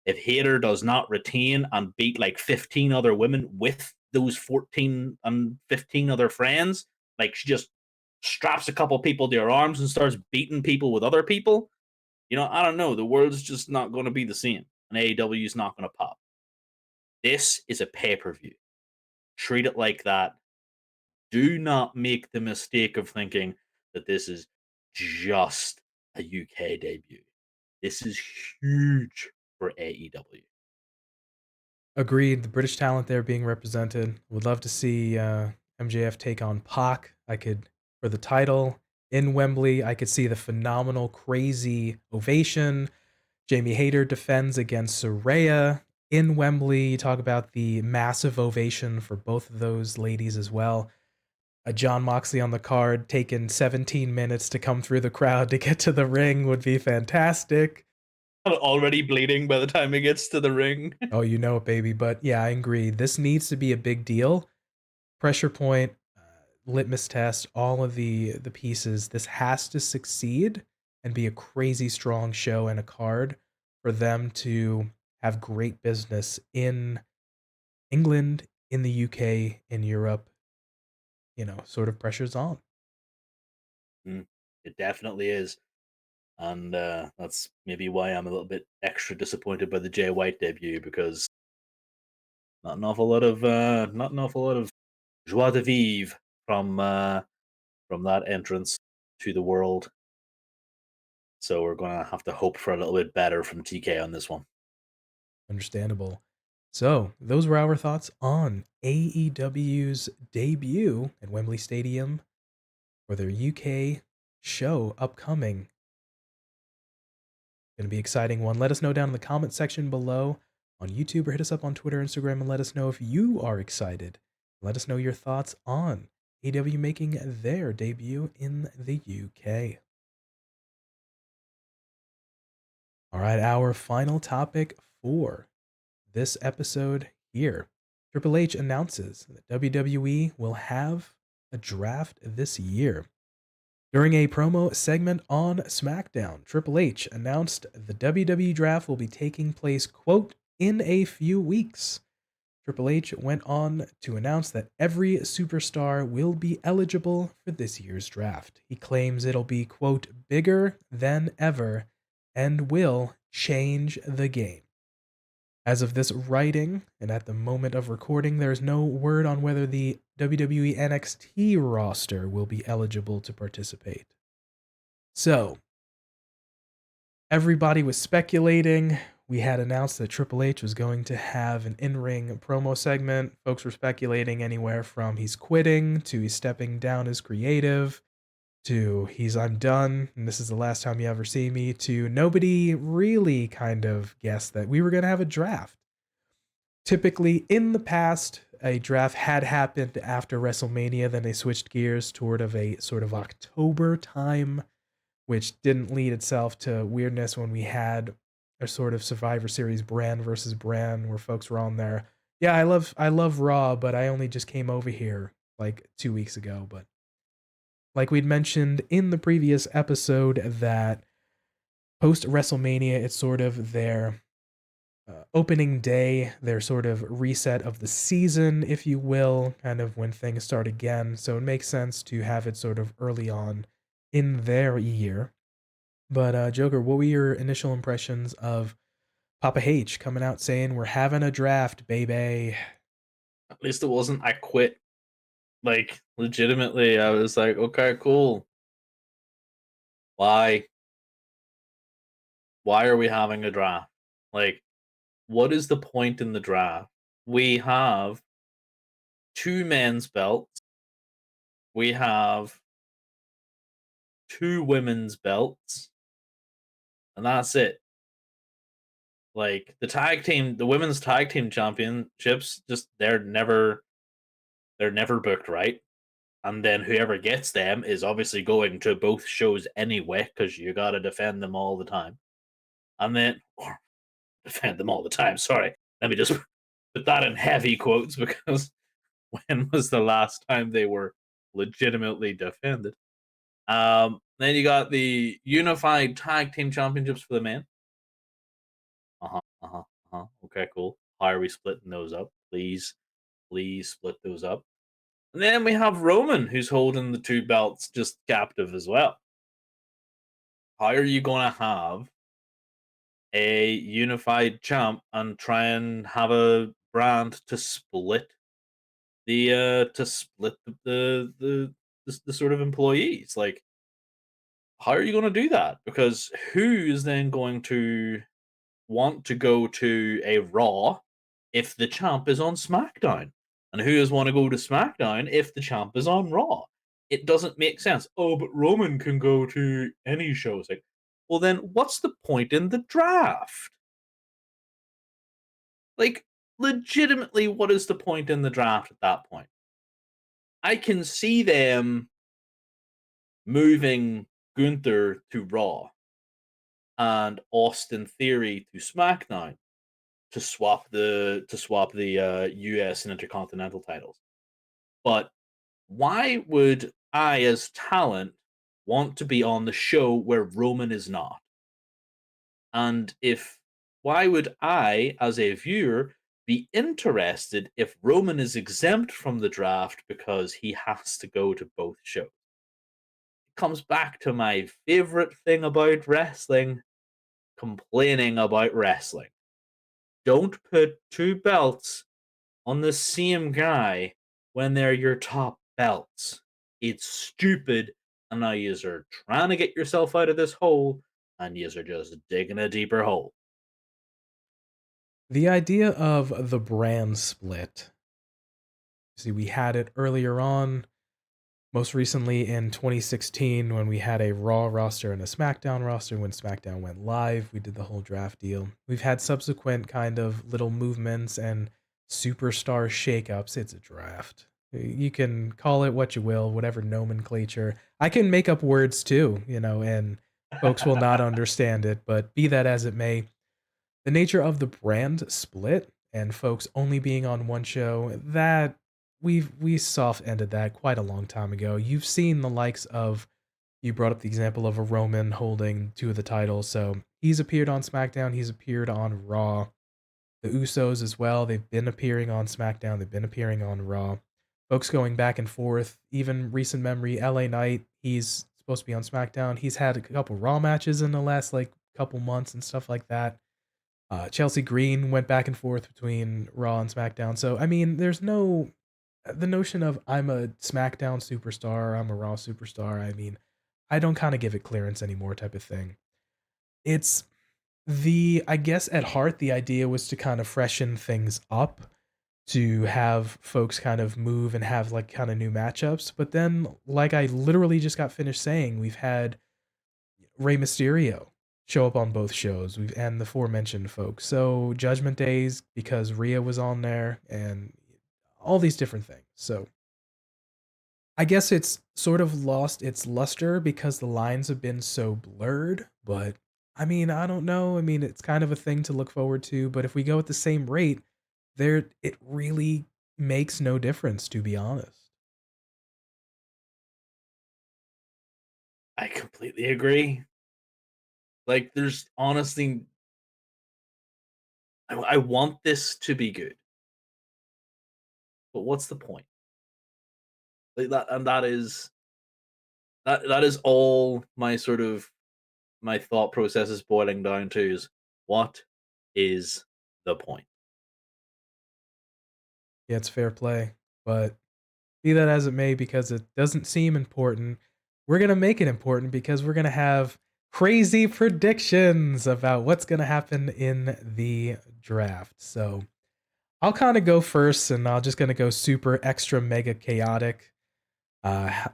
If Hater does not retain and beat like 15 other women with those 14 and 15 other friends, like she just straps a couple people to her arms and starts beating people with other people, I don't know. The world's just not going to be the same. And AEW is not going to pop. This is a pay per view. Treat it like that. Do not make the mistake of thinking that this is just a UK debut. This is huge for AEW. Agreed. The British talent there being represented. Would love to see MJF take on Pac. I could for the title in Wembley. I could see the phenomenal, crazy ovation. Jamie Hayter defends against Soraya in Wembley. You talk about the massive ovation for both of those ladies as well. A John Moxley on the card taking 17 minutes to come through the crowd to get to the ring would be fantastic. Already bleeding by the time he gets to the ring. Oh, you know it, baby. But yeah, I agree. This needs to be a big deal. Pressure point, litmus test, all of the pieces. This has to succeed and be a crazy strong show and a card for them to have great business in England, in the UK, in Europe. Sort of pressure's on. It definitely is. And that's maybe why I'm a little bit extra disappointed by the Jay White debut because not an awful lot of joie de vivre from that entrance to the world. So we're gonna have to hope for a little bit better from TK on this one. Understandable. So, those were our thoughts on AEW's debut at Wembley Stadium for their UK show upcoming. Gonna be an exciting one. Let us know down in the comment section below on YouTube or hit us up on Twitter, Instagram, and let us know if you are excited. Let us know your thoughts on AEW making their debut in the UK. All right, our final topic for this episode here. Triple H announces that WWE will have a draft this year. During a promo segment on Smackdown, Triple H announced the WWE draft will be taking place, quote, in a few weeks. Triple H went on to announce that every superstar will be eligible for this year's draft. He claims it'll be, quote, bigger than ever and will change the game. As of this writing, and at the moment of recording, there is no word on whether the WWE NXT roster will be eligible to participate. So, everybody was speculating. We had announced that Triple H was going to have an in-ring promo segment. Folks were speculating anywhere from he's quitting to he's stepping down as creative to he's I'm done and this is the last time you ever see me to nobody really kind of guessed that we were going to have a draft. Typically, in the past, a draft had happened after WrestleMania, then they switched gears toward of a sort of October time, which didn't lead itself to weirdness when we had a sort of Survivor Series brand versus brand where folks were on there. Yeah, I love Raw, but I only just came over here like 2 weeks ago. But like we'd mentioned in the previous episode, that post WrestleMania, it's sort of their opening day, their sort of reset of the season, if you will, kind of when things start again. So it makes sense to have it sort of early on in their year. But Joker, what were your initial impressions of Papa H coming out saying we're having a draft, baby? At least it wasn't I quit. Like legitimately, I was like, okay, cool. Why? Why are we having a draft? Like, what is the point in the draft? We have two men's belts. We have two women's belts, and that's it. Like the women's tag team championships, just they're never booked right. And then whoever gets them is obviously going to both shows anyway because you got to defend them all the time. And then, or defend them all the time. Sorry, let me just put that in heavy quotes because when was the last time they were legitimately defended? Then you got the unified tag team championships for the men. Uh huh. Uh huh. Uh huh. Okay, cool. How are we splitting those up? Please split those up. And then we have Roman, who's holding the two belts just captive as well. How are you going to have a unified champ and try and have a brand to split the sort of employees? Like, how are you going to do that? Because who is then going to want to go to a Raw if the champ is on SmackDown? And who does want to go to SmackDown if the champ is on Raw? It doesn't make sense. Oh, but Roman can go to any show. It's like, well, then what's the point in the draft? Like, legitimately, what is the point in the draft at that point? I can see them moving Gunther to Raw and Austin Theory to SmackDown to swap the US and Intercontinental titles. But why would I, as talent, want to be on the show where Roman is not? And if why would I, as a viewer, be interested if Roman is exempt from the draft because he has to go to both shows? It comes back to my favorite thing about wrestling, complaining about wrestling. Don't put two belts on the same guy when they're your top belts. It's stupid, and now you are trying to get yourself out of this hole, and you are just digging a deeper hole. The idea of the brand split. See, we had it earlier on, most recently in 2016 when we had a Raw roster and a SmackDown roster. When SmackDown went live, we did the whole draft deal. We've had subsequent kind of little movements and superstar shakeups. It's a draft. You can call it what you will, whatever nomenclature. I can make up words too, and folks will not understand it, but be that as it may, the nature of the brand split and folks only being on one show, that we soft ended that quite a long time ago. You've seen the likes of, you brought up the example of a Roman holding two of the titles. So he's appeared on SmackDown, he's appeared on Raw. The Usos as well, they've been appearing on SmackDown, they've been appearing on Raw. Folks going back and forth, even recent memory, LA Knight, he's supposed to be on SmackDown. He's had a couple Raw matches in the last like couple months and stuff like that. Chelsea Green went back and forth between Raw and SmackDown. So, I mean, there's no, the notion of I'm a SmackDown superstar, I'm a Raw superstar. I mean, I don't kind of give it clearance anymore type of thing. It's I guess at heart, the idea was to kind of freshen things up, to have folks kind of move and have like kind of new matchups. But then, like I literally just got finished saying, we've had Rey Mysterio show up on both shows. And the aforementioned folks. So Judgment Days because Rhea was on there and all these different things. So I guess it's sort of lost its luster because the lines have been so blurred, but I mean, I don't know. I mean, it's kind of a thing to look forward to, but if we go at the same rate, it really makes no difference, to be honest. I completely agree. Like, there's honestly, I want this to be good, but what's the point? Like that, and that is all my sort of my thought process is boiling down to is what is the point? Yeah, it's fair play, but be that as it may, because it doesn't seem important, we're gonna make it important because we're gonna have crazy predictions about what's going to happen in the draft. So I'll kind of go first, and I'm just going to go super extra mega chaotic.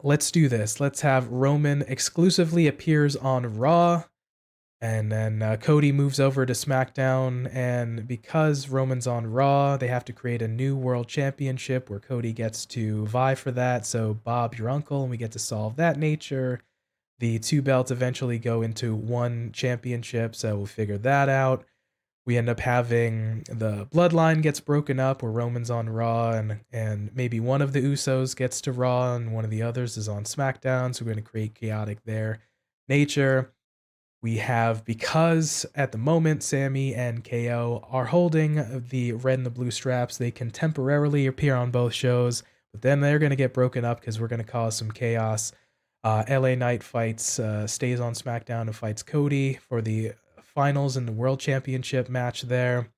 Let's do this. Let's have Roman exclusively appears on Raw, and then Cody moves over to SmackDown. And because Roman's on Raw, they have to create a new world championship where Cody gets to vie for that. So Bob, your uncle, and we get to solve that nature. The two belts eventually go into one championship, so we'll figure that out. We end up having the bloodline gets broken up where Roman's on Raw, and maybe one of the Usos gets to Raw and one of the others is on SmackDown, so we're going to create chaotic there nature. We have, because at the moment Sammy and KO are holding the red and the blue straps, they can temporarily appear on both shows, but then they're going to get broken up because we're going to cause some chaos. LA Knight stays on SmackDown and fights Cody for the finals and the World Championship match there.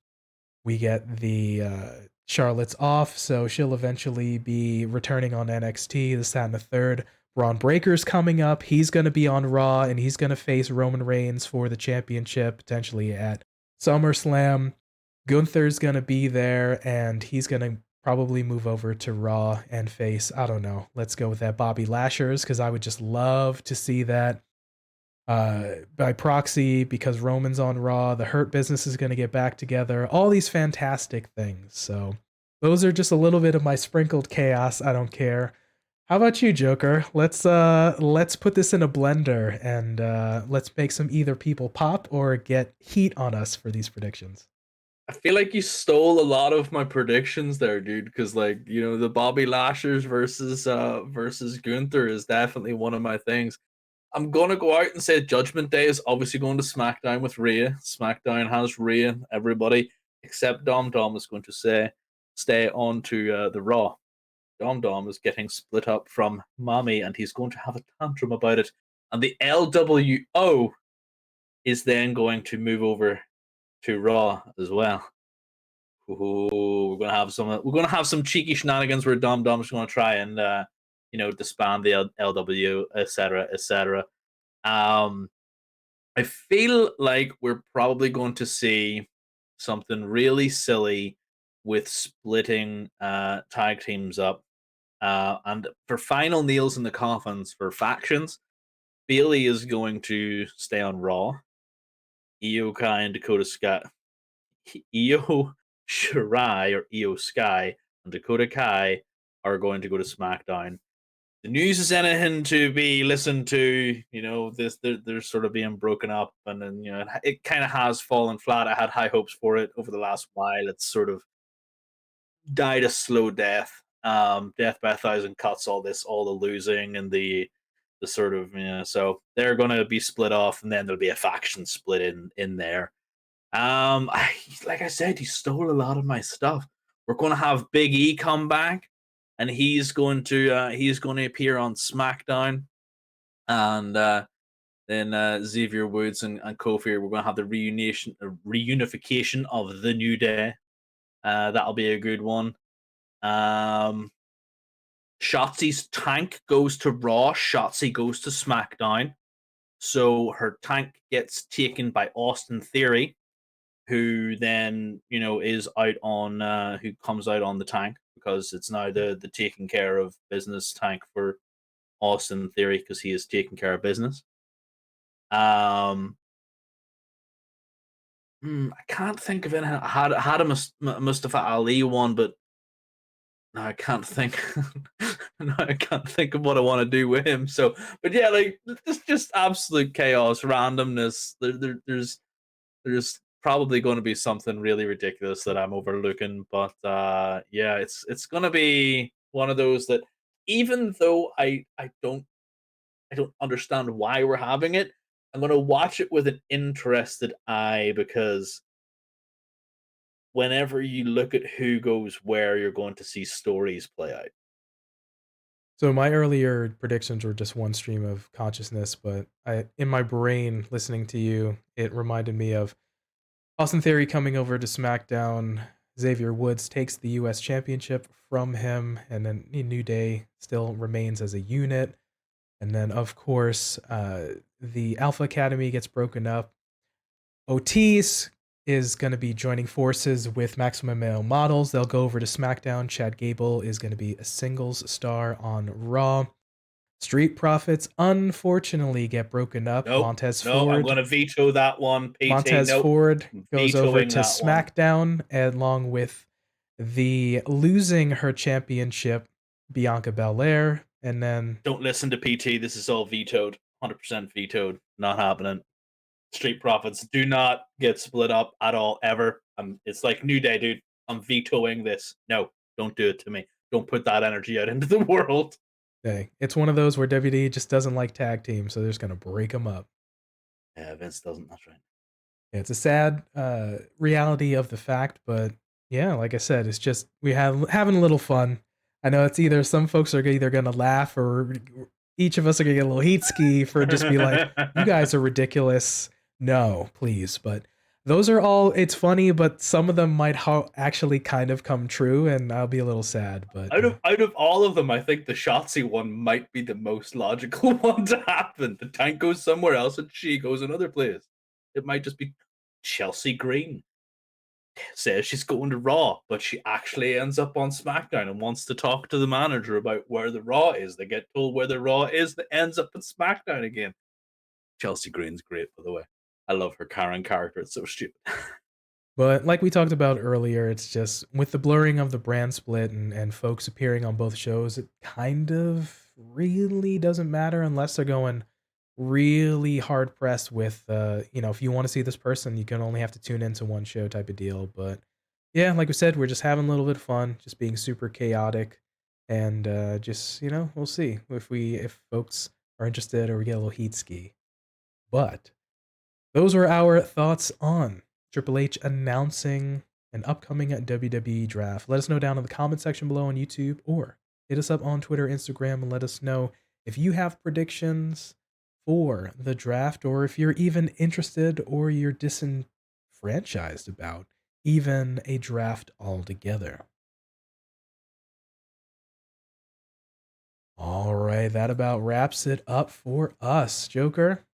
We get the Charlotte's off, so she'll eventually be returning on NXT, this, that, and the third. Braun Breaker's coming up. He's going to be on Raw, and he's going to face Roman Reigns for the championship, potentially at SummerSlam. Gunther's going to be there, and he's going to probably move over to Raw and face, I don't know, let's go with that, Bobby Lashley, because I would just love to see that. By proxy, because Roman's on Raw, the Hurt Business is going to get back together. All these fantastic things. So those are just a little bit of my sprinkled chaos. I don't care. How about you, Joker? Let's put this in a blender and let's make some either people pop or get heat on us for these predictions. I feel like you stole a lot of my predictions there, dude. Because the Bobby Lashley versus Gunther is definitely one of my things. I'm gonna go out and say Judgment Day is obviously going to SmackDown with Rhea. SmackDown has Rhea. Everybody except Dom Dom is going to stay on to the Raw. Dom Dom is getting split up from Mommy, and he's going to have a tantrum about it. And the LWO is then going to move over to Raw as well. Ooh, we're gonna have some cheeky shenanigans where Dom Dom's going to try and disband the LW, etc., etc. Um, I feel like we're probably going to see something really silly with splitting tag teams up. And for final nails in the coffins for factions, Bailey is going to stay on Raw. Io Kai and Dakota Sky, Io Shirai or Io Sky and Dakota Kai are going to go to SmackDown. The news is anything to be listened to. They're sort of being broken up, and then it kind of has fallen flat. I had high hopes for it over the last while. It's sort of died a slow death. Death by a thousand cuts. All the losing and the sort of so they're going to be split off, and then there'll be a faction split in there. Like I said, he stole a lot of my stuff. We're going to have Big E come back, and he's going to appear on SmackDown, and then Xavier Woods and Kofi. We're going to have the reunification of the New Day. That'll be a good one. Shotzi's tank goes to Raw. Shotzi goes to SmackDown. So her tank gets taken by Austin Theory, who then is out on who comes out on the tank because it's now the taking care of business tank for Austin Theory because he is taking care of business. I can't think of anything. I had a Mustafa Ali one, but no, I can't think. No, I can't think of what I want to do with him. So, but yeah, like just absolute chaos, randomness. There's probably going to be something really ridiculous that I'm overlooking, but yeah, it's going to be one of those that even though I don't understand why we're having it, I'm going to watch it with an interested eye because whenever you look at who goes where, you're going to see stories play out. So my earlier predictions were just one stream of consciousness, but in my brain, listening to you, it reminded me of Austin Theory coming over to SmackDown. Xavier Woods takes the U.S. Championship from him, and then New Day still remains as a unit. And then, of course, the Alpha Academy gets broken up. Otis is going to be joining forces with Maximum Male Models. They'll go over to SmackDown. Chad Gable is going to be a singles star on Raw. Street Profits unfortunately get broken up. Nope. Montez No, I'm Ford. going to veto that one, PT. Montez Nope. Ford I'm goes over vetoing to that one. SmackDown along with the losing her championship Bianca Belair, and then Don't listen to PT. This is all vetoed. 100% vetoed. Not happening. Street Profits do not get split up at all, ever. It's like New Day, dude. I'm vetoing this. No, don't do it to me. Don't put that energy out into the world. hey, it's one of those where WWE just doesn't like tag teams, so they're just gonna break them up. Yeah, Vince doesn't. That's right. Yeah, it's a sad reality of the fact, but yeah, like I said, it's just we have having a little fun. I know it's either some folks are either gonna laugh or each of us are gonna get a little heat ski for just be like, you guys are ridiculous. No, please, but those are all. It's funny, but some of them might actually kind of come true, and I'll be a little sad. But Out of all of them, I think the Shotzi one might be the most logical one to happen. The Tank goes somewhere else, and she goes another place. It might just be Chelsea Green says she's going to Raw, but she actually ends up on SmackDown and wants to talk to the manager about where the Raw is. They get told where the Raw is, that ends up at SmackDown again. Chelsea Green's great, by the way. I love her Karen character. It's so stupid. But like we talked about earlier, it's just with the blurring of the brand split and folks appearing on both shows, it kind of really doesn't matter unless they're going really hard pressed with, if you want to see this person, you can only have to tune into one show type of deal. But yeah, like we said, we're just having a little bit of fun, just being super chaotic. And just, we'll see if folks are interested or we get a little heat ski. But those were our thoughts on Triple H announcing an upcoming WWE draft. Let us know down in the comment section below on YouTube or hit us up on Twitter, Instagram, and let us know if you have predictions for the draft or if you're even interested or you're disenfranchised about even a draft altogether. All right, that about wraps it up for us, Joker.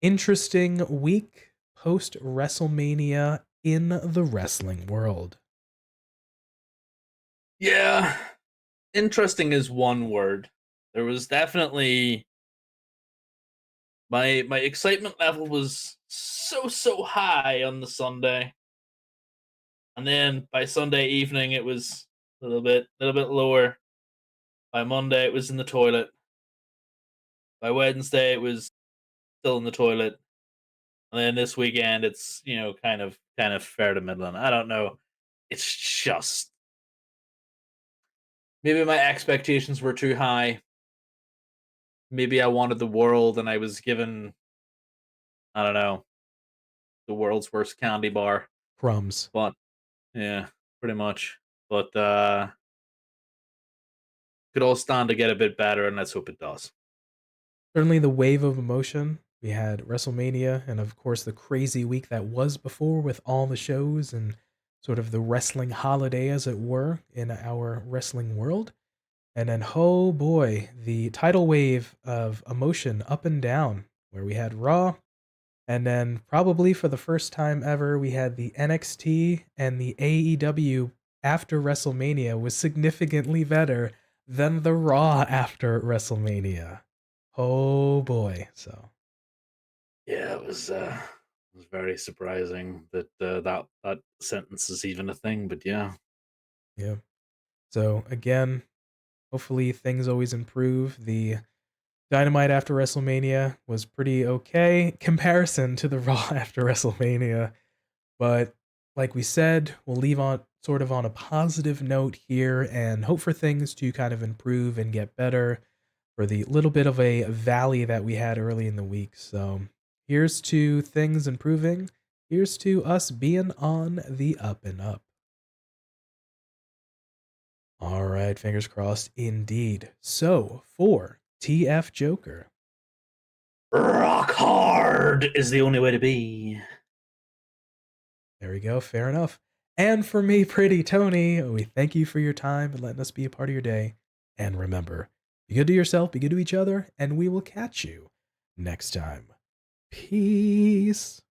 Interesting week post WrestleMania in the wrestling world. Yeah, interesting is one word. There was definitely my excitement level was so high on the Sunday, and then by Sunday evening it was a little bit lower. By Monday it was in the toilet. By Wednesday it was still in the toilet, and then this weekend it's kind of fair to middling. I don't know. It's just maybe my expectations were too high. Maybe I wanted the world, and I was given, I don't know, the world's worst candy bar. Crumbs. But yeah, pretty much. But could all stand to get a bit better, and let's hope it does. Certainly the wave of emotion. We had WrestleMania and of course the crazy week that was before with all the shows and sort of the wrestling holiday as it were in our wrestling world. And then oh boy, the tidal wave of emotion up and down where we had Raw. And then probably for the first time ever, we had the NXT and the AEW after WrestleMania was significantly better than the Raw after WrestleMania. Oh boy. So Yeah, it was very surprising that that sentence is even a thing. But yeah, yeah. So again, hopefully things always improve. The Dynamite after WrestleMania was pretty okay comparison to the Raw after WrestleMania. But like we said, we'll leave on sort of on a positive note here and hope for things to kind of improve and get better for the little bit of a valley that we had early in the week. So here's to things improving. Here's to us being on the up and up. All right, fingers crossed indeed. So for TF Joker, rock hard is the only way to be. there we go. Fair enough. And for me, Pretty Tony, we thank you for your time and letting us be a part of your day. And remember, be good to yourself, be good to each other, and we will catch you next time. Peace.